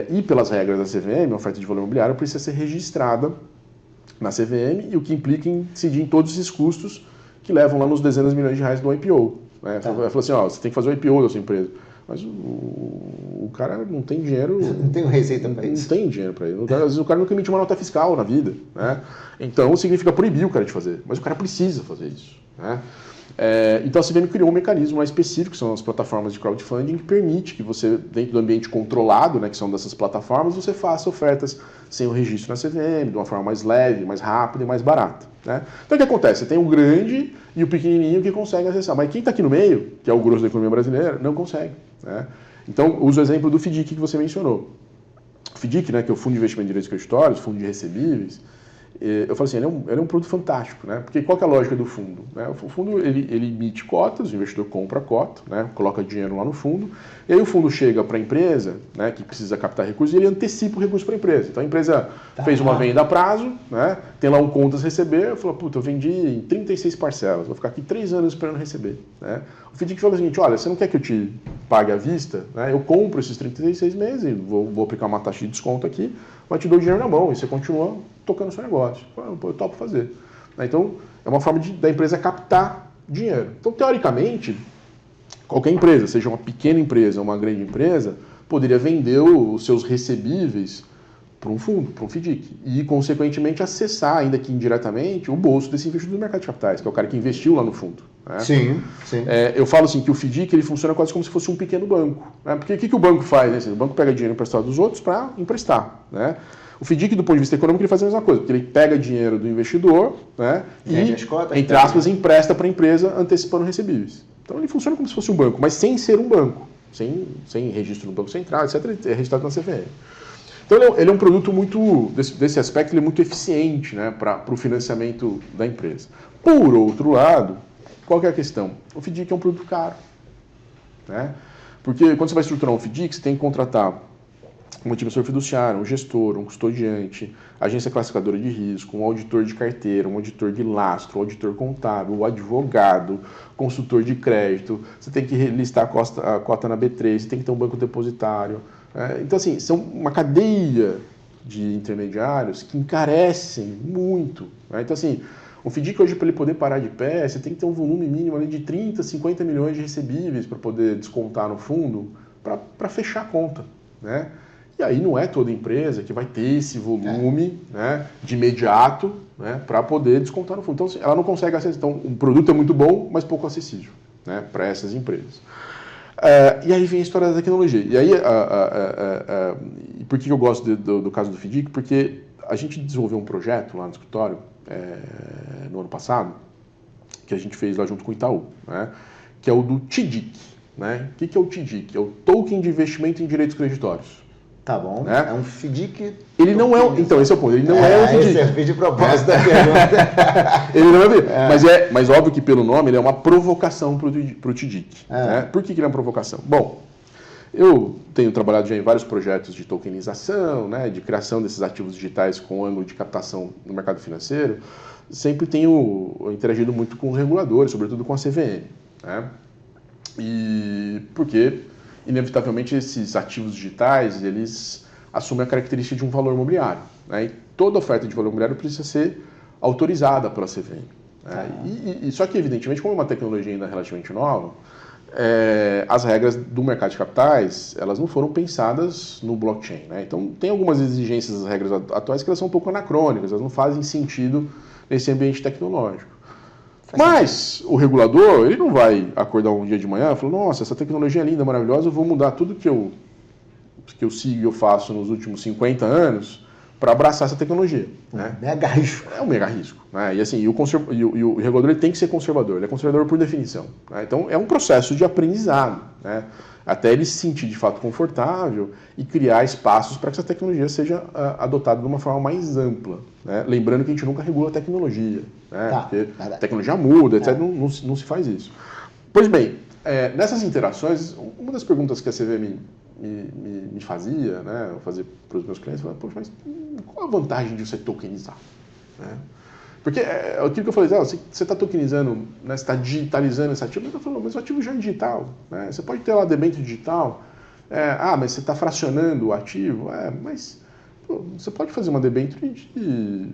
E pelas regras da CVM, a oferta de valor imobiliário precisa ser registrada na CVM, e o que implica em incidir em todos esses custos que levam lá nos dezenas de milhões de reais do IPO. Né? Falou assim, você tem que fazer o IPO da sua empresa. Mas o cara não tem dinheiro... Não tem receita para isso. Não tem dinheiro para isso. Às vezes o cara nunca emitiu uma nota fiscal na vida. Né? Então significa proibir o cara de fazer. Mas o cara precisa fazer isso. Né? Então a CVM criou um mecanismo mais específico, que são as plataformas de crowdfunding, que permite que você, dentro do ambiente controlado, né, que são dessas plataformas, você faça ofertas sem o registro na CVM, de uma forma mais leve, mais rápida e mais barata. Né? Então o que acontece? Você tem o grande e o pequenininho que consegue acessar. Mas quem está aqui no meio, que é o grosso da economia brasileira, não consegue. Né? Então uso o exemplo do FDIC que você mencionou. O FDIC, né, que é o Fundo de Investimento em Direitos Creditórios, Fundo de Recebíveis, eu falo assim, ele é um produto fantástico, né? Porque qual que é a lógica do fundo? Né? O fundo ele emite cotas, o investidor compra a cota, né? Coloca dinheiro lá no fundo, e aí o fundo chega para a empresa, né, que precisa captar recursos, e ele antecipa o recurso para a empresa. Então a empresa fez uma venda a prazo, né? Tem lá um contas a receber, falou, eu vendi em 36 parcelas, vou ficar aqui 3 anos esperando receber. Né? O FDIC fala o seguinte, olha, você não quer que eu te pague à vista? Né? Eu compro esses 36 meses, vou aplicar uma taxa de desconto aqui, mas te dou o dinheiro na mão, e você continua tocando o seu negócio. Eu topo fazer. Então, é uma forma da empresa captar dinheiro. Então, teoricamente, qualquer empresa, seja uma pequena empresa ou uma grande empresa, poderia vender os seus recebíveis para um fundo, para um FDIC, e, consequentemente, acessar, ainda que indiretamente, o bolso desse investidor do mercado de capitais, que é o cara que investiu lá no fundo. Né? Sim, sim. Eu falo assim que o FDIC ele funciona quase como se fosse um pequeno banco. Né? Porque o que o banco faz? Né? O banco pega dinheiro emprestado dos outros para emprestar. Né? O FDIC, do ponto de vista econômico, ele faz a mesma coisa, porque ele pega dinheiro do investidor, né, e, entre aspas, empresta para a empresa antecipando recebíveis. Então ele funciona como se fosse um banco, mas sem ser um banco, sem registro no Banco Central, etc., é registrado na CVM. Então ele é um produto muito, desse aspecto, ele é muito eficiente, né, para o financiamento da empresa. Por outro lado, qual que é a questão? O FDIC é um produto caro. Né? Porque quando você vai estruturar um FDIC, você tem que contratar um administrador fiduciário, um gestor, um custodiante, agência classificadora de risco, um auditor de carteira, um auditor de lastro, um auditor contábil, um advogado, consultor de crédito, você tem que listar a cota na B3, você tem que ter um banco depositário. Então, assim, são uma cadeia de intermediários que encarecem muito. Né? Então, assim, o FDIC hoje, para ele poder parar de pé, você tem que ter um volume mínimo ali de 30, 50 milhões de recebíveis para poder descontar no fundo, para fechar a conta. Né? E aí não é toda empresa que vai ter esse volume né, de imediato né, para poder descontar no fundo. Então, ela não consegue acessar. Então, o produto é muito bom, mas pouco acessível né, para essas empresas. E aí vem a história da tecnologia. E aí, por que eu gosto do caso do FDIC? Porque a gente desenvolveu um projeto lá no escritório, no ano passado, que a gente fez lá junto com o Itaú, né, que é o do TDIC. Né? O que é o TDIC? É o Token de Investimento em Direitos Creditórios. Tá bom, né? É um FDIC... Ele não é... Então, esse é o ponto. Ele não é um FDIC. Esse é o de propósito da pergunta. Ele não é... Mas óbvio que pelo nome ele é uma provocação para o TDIC. Né? Por que ele é uma provocação? Bom, eu tenho trabalhado já em vários projetos de tokenização, né, de criação desses ativos digitais com ângulo de captação no mercado financeiro. Sempre tenho interagido muito com os reguladores, sobretudo com a CVM. Né? E porque... inevitavelmente esses ativos digitais eles assumem a característica de um valor imobiliário. Né? E toda oferta de valor imobiliário precisa ser autorizada pela CVM. Né? Só que, evidentemente, como é uma tecnologia ainda relativamente nova, as regras do mercado de capitais elas não foram pensadas no blockchain. Né? Então, tem algumas exigências das regras atuais que elas são um pouco anacrônicas, elas não fazem sentido nesse ambiente tecnológico. Mas o regulador, ele não vai acordar um dia de manhã e falar, nossa, essa tecnologia é linda, maravilhosa, eu vou mudar tudo que eu sigo e eu faço nos últimos 50 anos para abraçar essa tecnologia. Né? Mega risco. É um mega risco. Né? E assim, o regulador ele tem que ser conservador, ele é conservador por definição. Né? Então é um processo de aprendizado, né? Até ele se sentir de fato confortável e criar espaços para que essa tecnologia seja adotada de uma forma mais ampla. Né? Lembrando que a gente nunca regula a tecnologia, né? Porque a tecnologia muda, etc. Não se faz isso. Pois bem, nessas interações, uma das perguntas que a CVM me fazia, né, eu fazia para os meus clientes, eu falava, poxa, mas qual a vantagem de você tokenizar? Né? Porque aquilo que eu falei, você está tokenizando, né, você está digitalizando esse ativo, mas o ativo já é digital. Né? Você pode ter lá debênture digital, mas você está fracionando o ativo, mas você pode fazer uma debênture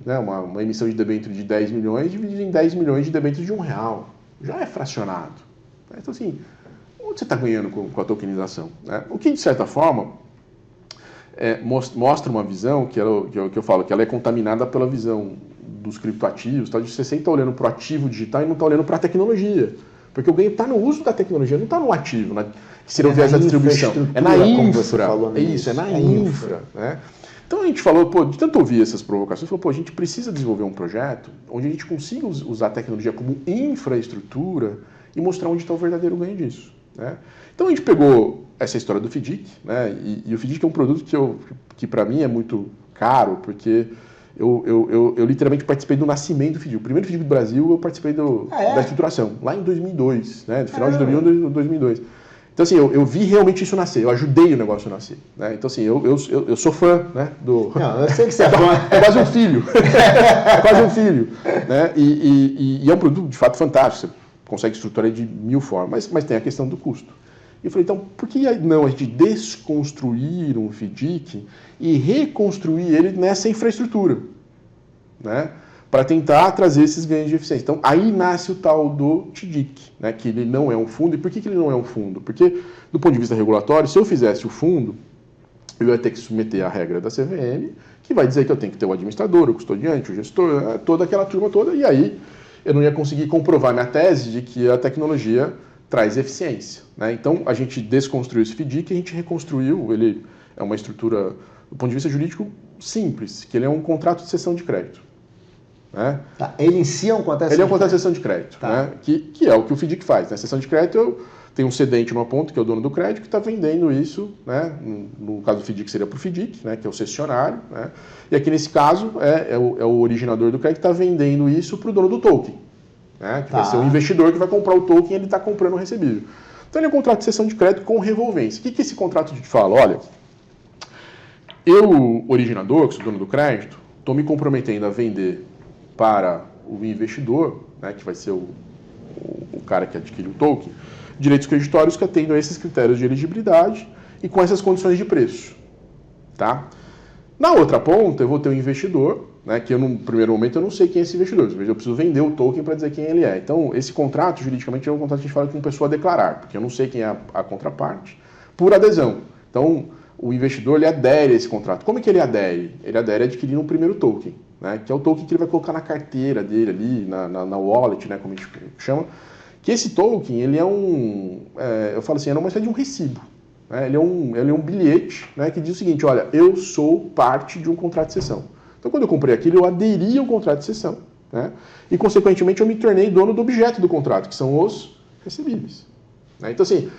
né, uma emissão de debênture de 10 milhões dividida em 10 milhões de debêntures de R$1. Já é fracionado. Né? Então, assim, onde você está ganhando com a tokenização? Né? O que, de certa forma, mostra uma visão que eu falo, que ela é contaminada pela visão dos criptoativos, tá? Você sempre está olhando para o ativo digital e não está olhando para a tecnologia. Porque o ganho está no uso da tecnologia, não está no ativo, que seria o viés da distribuição. É na infra. É isso, é na infra. Né? Então a gente falou, de tanto ouvir essas provocações, falou, a gente precisa desenvolver um projeto onde a gente consiga usar a tecnologia como infraestrutura e mostrar onde está o verdadeiro ganho disso. Né? Então a gente pegou essa história do FDIC, né? E o FDIC é um produto que para mim é muito caro, porque eu literalmente participei do nascimento do FDIC. O primeiro FDIC do Brasil eu participei da estruturação, lá em 2002, né? No final de 2001 2002. Então, assim, eu vi realmente isso nascer, eu ajudei o negócio a nascer. Né? Então, assim, eu sou fã, né, do... Não, eu sei que você é fã. É quase um filho. É quase um filho. Né? E é um produto, de fato, fantástico. Você consegue estruturar de 1000 formas, mas tem a questão do custo. E eu falei, então, por que não a gente desconstruir um FDIC e reconstruir ele nessa infraestrutura? Né? para tentar trazer esses ganhos de eficiência. Então, aí nasce o tal do TDIC, né, que ele não é um fundo. E por que ele não é um fundo? Porque, do ponto de vista regulatório, se eu fizesse o fundo, eu ia ter que submeter a regra da CVM, que vai dizer que eu tenho que ter o administrador, o custodiante, o gestor, toda aquela turma toda, e aí eu não ia conseguir comprovar minha tese de que a tecnologia traz eficiência, né? Então, a gente desconstruiu esse FDIC e a gente reconstruiu. Ele é uma estrutura, do ponto de vista jurídico, simples, que ele é um contrato de cessão de crédito. Né? Tá. Ele em si é um contrato de cessão de crédito? Ele é um contrato de cessão de crédito, tá. Né? Que é o que o FDIC faz. Né? Cessão de crédito, tem um cedente numa ponta, que é o dono do crédito, que está vendendo isso, né? No caso do FDIC seria para o FDIC, né? Que é o cessionário, né? E aqui nesse caso é o originador do crédito que está vendendo isso para o dono do token, né? Que vai ser o investidor que vai comprar o token e ele está comprando o recebível. Então ele é um contrato de cessão de crédito com revolvência. O que esse contrato te fala? Olha, eu, originador, que sou dono do crédito, estou me comprometendo a vender para o investidor, né, que vai ser o cara que adquire o token, direitos creditórios que atendam a esses critérios de elegibilidade e com essas condições de preço. Tá? Na outra ponta, eu vou ter um investidor, né, que no primeiro momento eu não sei quem é esse investidor, mas eu preciso vender o token para dizer quem ele é. Então, esse contrato, juridicamente, é um contrato que a gente fala com pessoa a declarar, porque eu não sei quem é a contraparte, por adesão. Então, o investidor ele adere a esse contrato. Como é que ele adere? Ele adere adquirindo um primeiro token, né, que é o token que ele vai colocar na carteira dele ali, na wallet, né, como a gente chama. Que esse token, ele é eu falo assim, é uma espécie de um recibo. Né, ele é um bilhete, né, que diz o seguinte, olha, eu sou parte de um contrato de cessão. Então, quando eu comprei aquilo, eu aderi ao contrato de cessão, né, e, consequentemente, eu me tornei dono do objeto do contrato, que são os recebíveis. Né, então, assim,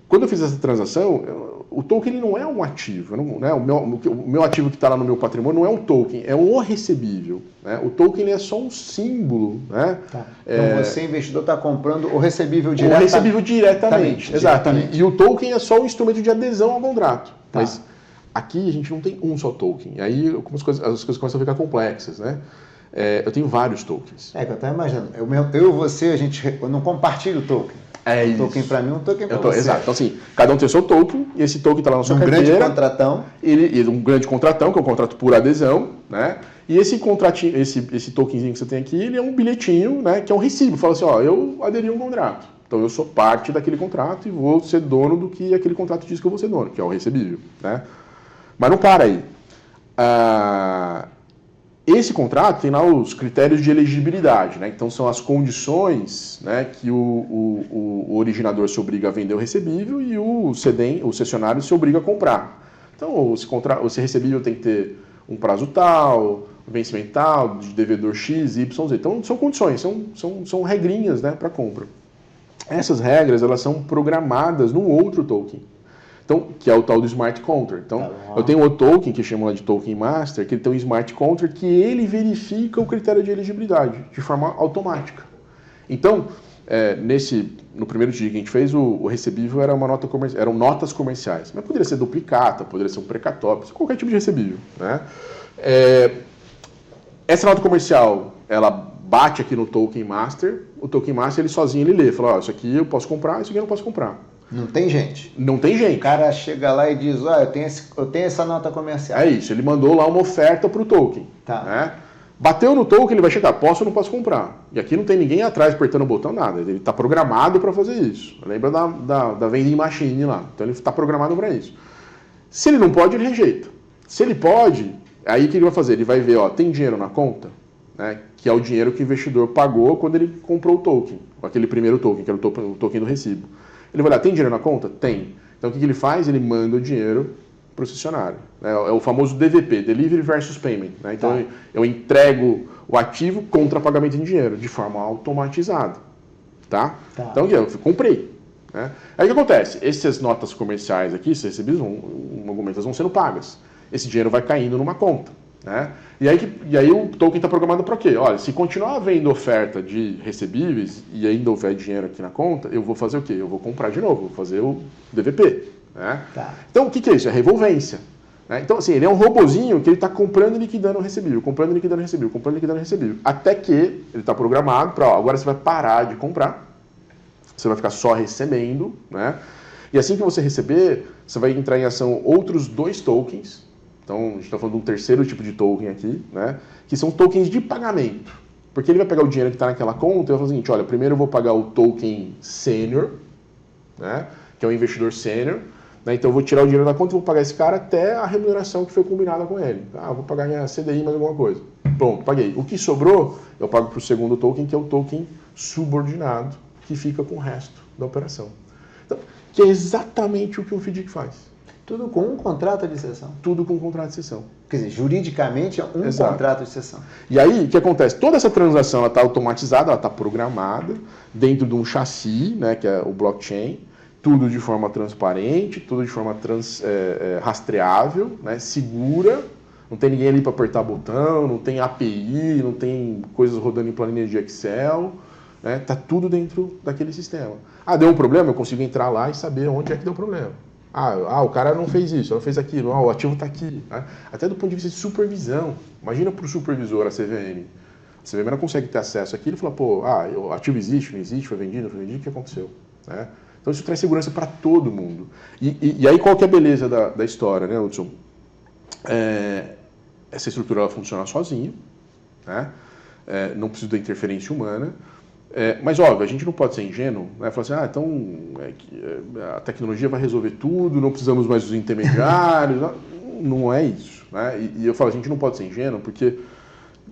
quando eu fiz essa transação, o token ele não é um ativo. Né? O meu ativo que está lá no meu patrimônio não é um token, é um recebível. Né? O token ele é só um símbolo. Né? Tá. Então você, investidor, está comprando o recebível diretamente. O recebível diretamente. Exato. E o token é só um instrumento de adesão ao contrato. Tá. Mas aqui a gente não tem um só token. E aí as coisas começam a ficar complexas. Né? Eu tenho vários tokens. Que eu estava imaginando. Eu e você, eu não compartilho o token. Um token para mim, um token para você. Exato. Então, assim, cada um tem o seu token, e esse token está lá na sua carteira. Um grande contratão. Um grande contratão, que é um contrato por adesão, né? E esse contratinho, esse tokenzinho que você tem aqui, ele é um bilhetinho, né? Que é um recibo. Fala assim, ó, eu aderi a um contrato. Então, eu sou parte daquele contrato e vou ser dono do que aquele contrato diz que eu vou ser dono, que é o recebível, né? Mas não para aí. Esse contrato tem lá os critérios de elegibilidade, né? Então são as condições, né, que o originador se obriga a vender o recebível e o cessionário se obriga a comprar. Então esse recebível tem que ter um prazo tal, vencimento tal, de devedor X, Y, Z. Então são condições, são regrinhas, né, para compra. Essas regras elas são programadas num outro token. Então, que é o tal do Smart Contract. Então, eu tenho o token, que chamam de Token Master, que ele tem um Smart Contract que ele verifica o critério de elegibilidade de forma automática. Então, no primeiro dia que a gente fez, o recebível era eram notas comerciais. Mas poderia ser duplicata, poderia ser um precatório, qualquer tipo de recebível. Né? Essa nota comercial, ela bate aqui no Token Master. O Token Master, ele sozinho, ele lê. Fala, isso aqui eu posso comprar, isso aqui eu não posso comprar. Não tem gente. Não tem gente. O cara chega lá e diz, eu tenho essa nota comercial. É isso, ele mandou lá uma oferta para o token. Tá. Né? Bateu no token, ele vai checar, posso ou não posso comprar? E aqui não tem ninguém atrás apertando o botão, nada. Ele está programado para fazer isso. Lembra da vending machine lá. Então ele está programado para isso. Se ele não pode, ele rejeita. Se ele pode, aí o que ele vai fazer? Ele vai ver, tem dinheiro na conta? Né? Que é o dinheiro que o investidor pagou quando ele comprou o token. Aquele primeiro token, que era o token do recibo. Ele vai olhar, tem dinheiro na conta? Tem. Então o que ele faz? Ele manda o dinheiro para o cessionário. É o famoso DVP, Delivery versus Payment. Né? Então eu entrego o ativo contra pagamento em dinheiro, de forma automatizada. Tá? Então eu comprei. Né? Aí o que acontece? Essas notas comerciais aqui, esses recebíveis, algumas vão sendo pagas. Esse dinheiro vai caindo numa conta. Né? E aí o token está programado para quê? Olha, se continuar havendo oferta de recebíveis e ainda houver dinheiro aqui na conta, eu vou fazer o quê? Eu vou comprar de novo, vou fazer o DVP. Né? Então, o que é isso? É revolvência. Né? Então, assim, ele é um robozinho que ele está comprando e liquidando o recebível, comprando e liquidando o recebível, comprando e liquidando o recebível. Até que ele está programado para, agora você vai parar de comprar, você vai ficar só recebendo, né? E assim que você receber, você vai entrar em ação outros 2 tokens, Então, a gente está falando de um terceiro tipo de token aqui, né? Que são tokens de pagamento. Porque ele vai pegar o dinheiro que está naquela conta e vai falar o seguinte, olha, primeiro eu vou pagar o token sênior, né? Que é o investidor sênior, né? Então eu vou tirar o dinheiro da conta e vou pagar esse cara até a remuneração que foi combinada com ele. Ah, vou pagar minha CDI mais alguma coisa. Pronto, paguei. O que sobrou, eu pago para o segundo token, que é o token subordinado, que fica com o resto da operação. Então, que é exatamente o que o FDIC faz. Tudo com um contrato de cessão. Tudo com um contrato de cessão. Quer dizer, juridicamente é um Exato. contrato de cessão. E aí, o que acontece? Toda essa transação está automatizada, ela está programada dentro de um chassi, né, que é o blockchain, tudo de forma transparente, tudo de forma rastreável, né, segura, não tem ninguém ali para apertar botão, não tem API, não tem coisas rodando em planilha de Excel, né, tá tudo dentro daquele sistema. Ah, deu um problema, eu consigo entrar lá e saber onde é que deu o problema. O cara não fez isso, não fez aquilo, o ativo está aqui. Né? Até do ponto de vista de supervisão. Imagina para o supervisor, a CVM. A CVM não consegue ter acesso àquilo e fala, o ativo existe, não existe, foi vendido, o que aconteceu? Né? Então isso traz segurança para todo mundo. E aí qual que é a beleza da história, né, Hudson? Essa estrutura ela funciona sozinha, né? Não precisa da interferência humana. Mas, óbvio, a gente não pode ser ingênuo, né? Falar assim, a tecnologia vai resolver tudo, não precisamos mais dos intermediários. Não é isso, né? E eu falo, a gente não pode ser ingênuo porque,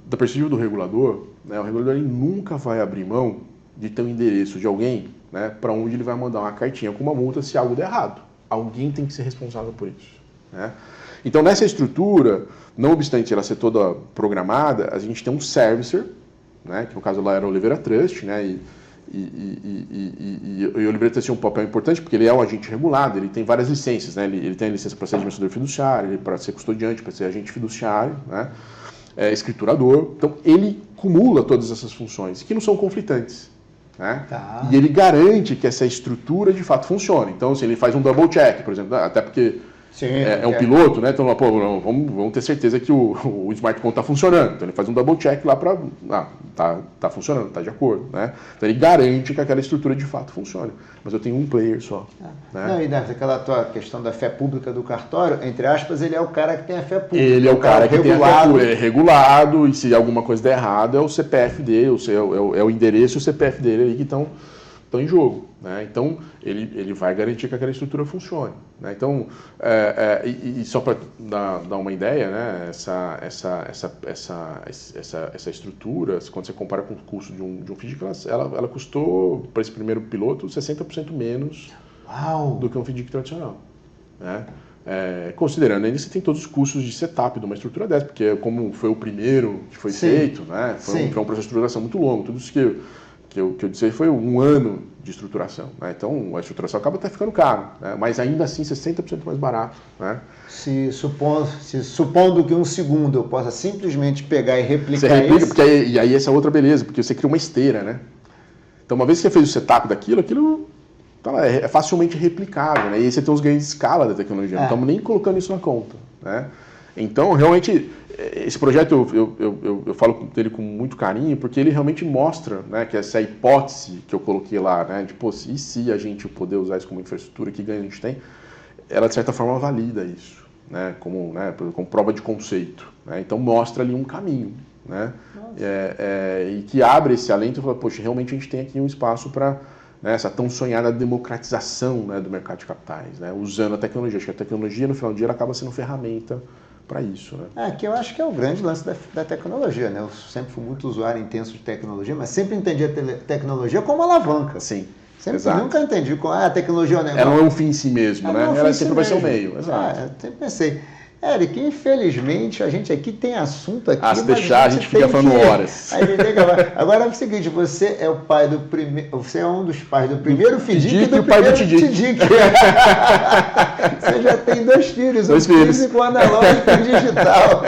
da perspectiva do regulador, né, o regulador ele nunca vai abrir mão de ter um endereço de alguém, né, para onde ele vai mandar uma cartinha com uma multa se algo der errado. Alguém tem que ser responsável por isso, né? Então, nessa estrutura, não obstante ela ser toda programada, a gente tem um servicer, né, que no caso lá era o Oliveira Trust, né, e o Oliveira Trust tem um papel importante porque ele é um agente regulado, ele tem várias licenças, né, ele tem a licença para ser administrador fiduciário, ele para ser custodiante, para ser agente fiduciário, né, escriturador, então ele cumula todas essas funções que não são conflitantes, né, e ele garante que essa estrutura de fato funcione. Então, se ele faz um double check, por exemplo, até porque sim, é um piloto, né? Então, vamos ter certeza que o smart contract está funcionando. Então, ele faz um double check lá para... tá funcionando, está de acordo, né? Então, ele garante que aquela estrutura de fato funcione. Mas eu tenho um player só. Né? Não, e naquela tua questão da fé pública do cartório, entre aspas, ele é o cara que tem a fé pública. Ele é o cara que tem a fé pública, é regulado, e se alguma coisa der errado, é o CPF dele, é o endereço e o CPF dele ali que estão em jogo. Né? Então, ele vai garantir que aquela estrutura funcione. Né? Então, só para dar uma ideia, né? essa estrutura, quando você compara com o custo de um FDIC, ela custou, para esse primeiro piloto, 60% menos do que um FDIC tradicional. Né? Considerando ainda que você tem todos os custos de setup de uma estrutura dessa, porque como foi o primeiro que foi feito, né? Foi um processo de estruturação muito longo, tudo isso que eu disse foi um ano de estruturação. Né? Então, a estruturação acaba até ficando caro, né? Mas ainda assim 60% mais barato. Né? Supondo que um segundo eu possa simplesmente pegar e replicar isso... E aí essa é outra beleza, porque você cria uma esteira. Né? Então, uma vez que você fez o setup aquilo é facilmente replicável. Né? E aí você tem os ganhos de escala da tecnologia. Não estamos nem colocando isso na conta. Né? Então, realmente... Esse projeto eu falo dele com muito carinho porque ele realmente mostra, né, que essa hipótese que eu coloquei lá, né, de e se a gente poder usar isso como infraestrutura, que ganho a gente tem, ela de certa forma valida isso, né, como prova de conceito. Né, então mostra ali um caminho, né, e que abre esse alento e fala, poxa, realmente a gente tem aqui um espaço para, né, essa tão sonhada democratização, né, do mercado de capitais, né, usando a tecnologia. Acho que a tecnologia no final do dia ela acaba sendo ferramenta para isso, né? Que eu acho que é o grande lance da tecnologia, né? Eu sempre fui muito usuário intenso de tecnologia, mas sempre entendi a tecnologia como alavanca. Sim. Nunca entendi como a tecnologia é um negócio. Ela não é um fim em si mesmo, né? Ela sempre vai ser o meio. Exato. Eu sempre pensei. Eric, infelizmente a gente aqui tem assunto aqui. Se deixar, a gente fica falando horas. Agora é o seguinte, você é o pai do primeiro. Você é um dos pais do primeiro FDIC e do pai do TDIC. Você já tem 2 filhos, um físico, analógico e digital.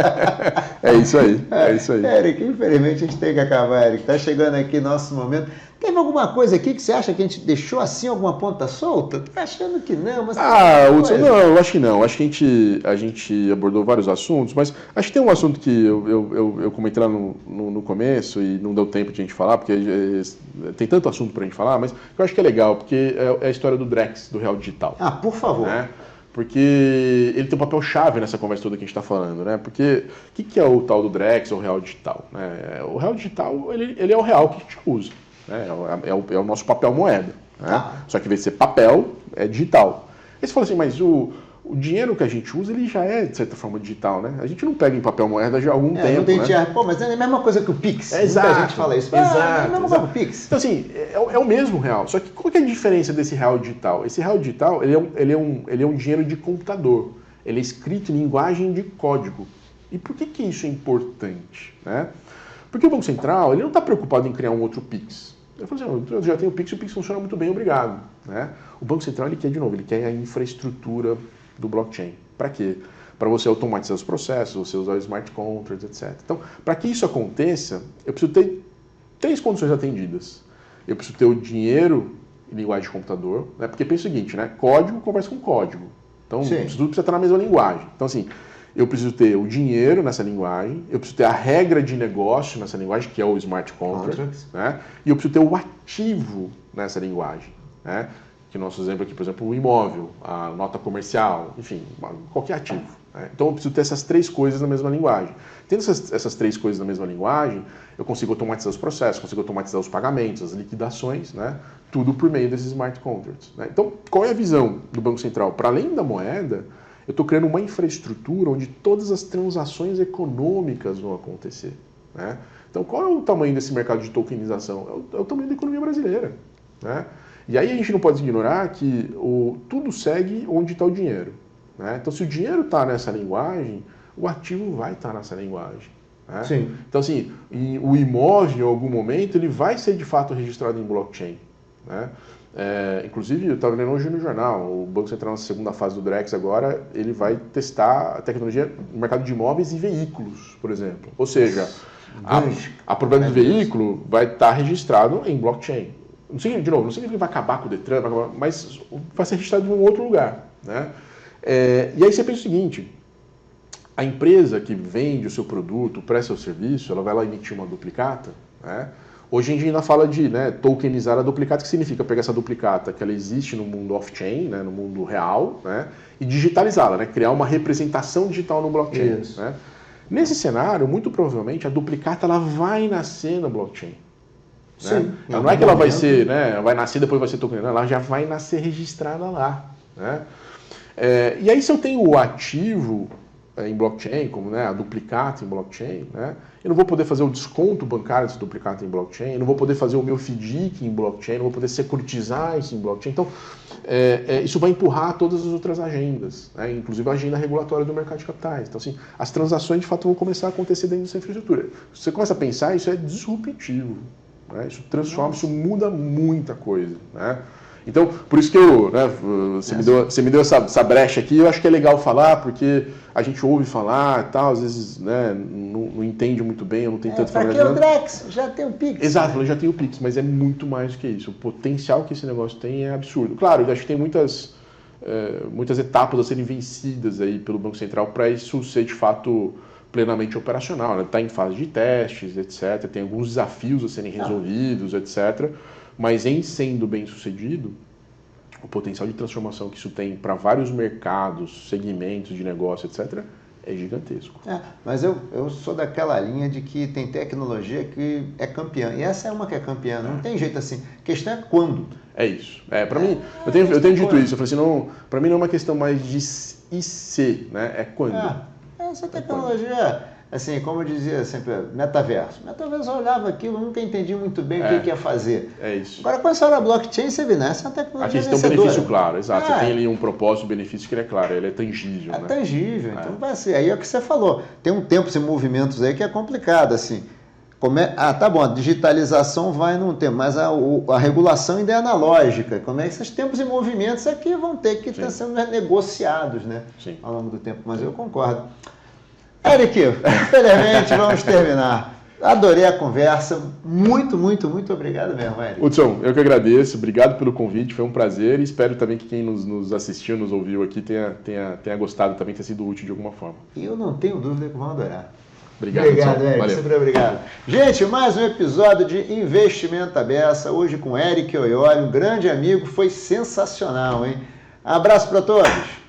É isso aí. Eric, infelizmente a gente tem que acabar, Eric. Está chegando aqui nosso momento. Teve alguma coisa aqui que você acha que a gente deixou assim, alguma ponta solta? Tá achando que não, mas... Hudson, não, eu acho que não. Acho que a gente abordou vários assuntos, mas acho que tem um assunto que eu comentei lá no começo e não deu tempo de a gente falar, porque tem tanto assunto pra gente falar, mas eu acho que é legal, porque é a história do Drex, do Real Digital. Por favor. Né? Porque ele tem um papel chave nessa conversa toda que a gente está falando, né? Porque o que é o tal do Drex ou o real digital? Né? O real digital, ele é o real que a gente usa, né? É o nosso papel moeda, né? Só que em vez de ser papel, é digital. Aí você fala assim, mas o dinheiro que a gente usa, ele já é, de certa forma, digital, né? A gente não pega em papel moeda já há algum tempo, né? Pô, mas é a mesma coisa que o Pix. Exato. Muita gente fala isso. Exato. É a mesma coisa que o Pix. Então, assim, é o mesmo real. Só que qual que é a diferença desse real digital? Esse real digital, ele é um dinheiro de computador. Ele é escrito em linguagem de código. E por que isso é importante, né? Porque o Banco Central, ele não está preocupado em criar um outro Pix. Ele falou assim, eu já tenho o Pix funciona muito bem, obrigado. Né? O Banco Central, ele quer a infraestrutura do blockchain. Para quê? Para você automatizar os processos, você usar o smart contracts, etc. Então, para que isso aconteça, eu preciso ter 3 condições atendidas. Eu preciso ter o dinheiro em linguagem de computador, né? Porque pensa o seguinte, né? Código conversa com código. Então, tudo precisa estar na mesma linguagem. Então, assim, eu preciso ter o dinheiro nessa linguagem, eu preciso ter a regra de negócio nessa linguagem, que é o smart contract, né? E eu preciso ter o ativo nessa linguagem, né? Que nosso exemplo aqui, por exemplo, o imóvel, a nota comercial, enfim, qualquer ativo. Né? Então eu preciso ter essas 3 coisas na mesma linguagem. Tendo essas 3 coisas na mesma linguagem, eu consigo automatizar os processos, consigo automatizar os pagamentos, as liquidações, né? Tudo por meio desses smart contracts. Né? Então, qual é a visão do Banco Central? Para além da moeda, eu estou criando uma infraestrutura onde todas as transações econômicas vão acontecer. Né? Então, qual é o tamanho desse mercado de tokenização? É o tamanho da economia brasileira. Né? E aí a gente não pode ignorar que tudo segue onde está o dinheiro. Né? Então, se o dinheiro está nessa linguagem, o ativo vai estar nessa linguagem. Né? Sim. Então, assim, o imóvel, em algum momento, ele vai ser de fato registrado em blockchain. Né? Inclusive, eu estava lendo hoje no jornal, o Banco Central, na segunda fase do Drex agora, ele vai testar a tecnologia no mercado de imóveis e veículos, por exemplo. Ou seja, a problema do veículo vai estar registrado em blockchain. Não significa que vai acabar com o Detran, mas vai ser registrado em um outro lugar. Né? E aí você pensa o seguinte, a empresa que vende o seu produto, presta o serviço, ela vai lá emitir uma duplicata. Né? Hoje a gente ainda fala de tokenizar a duplicata, que significa pegar essa duplicata que ela existe no mundo off-chain, né, no mundo real, né, e digitalizá-la, né, criar uma representação digital no blockchain. Né? Nesse cenário, muito provavelmente, a duplicata ela vai nascer no blockchain. Né? Não é que ela vai ser, né, vai nascer depois vai ser tokenizada, ela já vai nascer registrada lá. Né? E aí se eu tenho o ativo em blockchain, como a duplicata em blockchain, né, eu não vou poder fazer o desconto bancário desse duplicata em blockchain, eu não vou poder fazer o meu FDIC em blockchain, não vou poder securitizar isso em blockchain. Então, isso vai empurrar todas as outras agendas, né, inclusive a agenda regulatória do mercado de capitais. Então, assim, as transações de fato vão começar a acontecer dentro dessa infraestrutura. Você começa a pensar, isso é disruptivo. Né? Isso transforma, isso muda muita coisa. Né? Então, por isso que você me deu essa brecha aqui, eu acho que é legal falar, porque a gente ouve falar e tal, às vezes não entende muito bem, eu não tenho tanto familiaridade. Para que o Drex? Já tem o Pix. Exato, já tem o Pix, mas é muito mais do que isso. O potencial que esse negócio tem é absurdo. Claro, eu acho que tem muitas etapas a serem vencidas aí pelo Banco Central para isso ser de fato plenamente operacional. Está em fase de testes, etc. Tem alguns desafios a serem resolvidos, etc. Mas em sendo bem sucedido, o potencial de transformação que isso tem para vários mercados, segmentos de negócio, etc., é gigantesco. Mas eu sou daquela linha de que tem tecnologia que é campeã. E essa é uma que é campeã. Não tem jeito assim. A questão é quando. É isso. Para mim, eu tenho dito isso. Eu falei assim, para mim não é uma questão mais de ser, né? É quando. Essa tecnologia, assim, como eu dizia sempre, metaverso. Metaverso, eu olhava aquilo, nunca entendi muito bem o que ia fazer. É isso. Agora, quando você olha a blockchain, você vê, essa é uma tecnologia aqui tem um benefício claro, exato. Você tem ali um propósito, benefício que ele é claro, ele é tangível. É tangível, então vai ser. Aí é o que você falou. Tem um tempo e movimentos aí que é complicado, assim. Tá bom, a digitalização vai num tempo, mas a regulação ainda é analógica. Como é que esses tempos e movimentos aqui vão ter que estar sendo negociados, né? Sim. Ao longo do tempo, mas eu concordo. Eric, infelizmente vamos terminar. Adorei a conversa. Muito, muito, muito obrigado mesmo, Eric. Hudson, eu que agradeço. Obrigado pelo convite, foi um prazer e espero também que quem nos assistiu, nos ouviu aqui tenha gostado também, tenha sido útil de alguma forma. E eu não tenho dúvida que vão adorar. Obrigado, Eric. Valeu. Sempre obrigado. Gente, mais um episódio de Investimento à Beça, hoje com Eric Oioli, um grande amigo, foi sensacional, hein? Abraço para todos.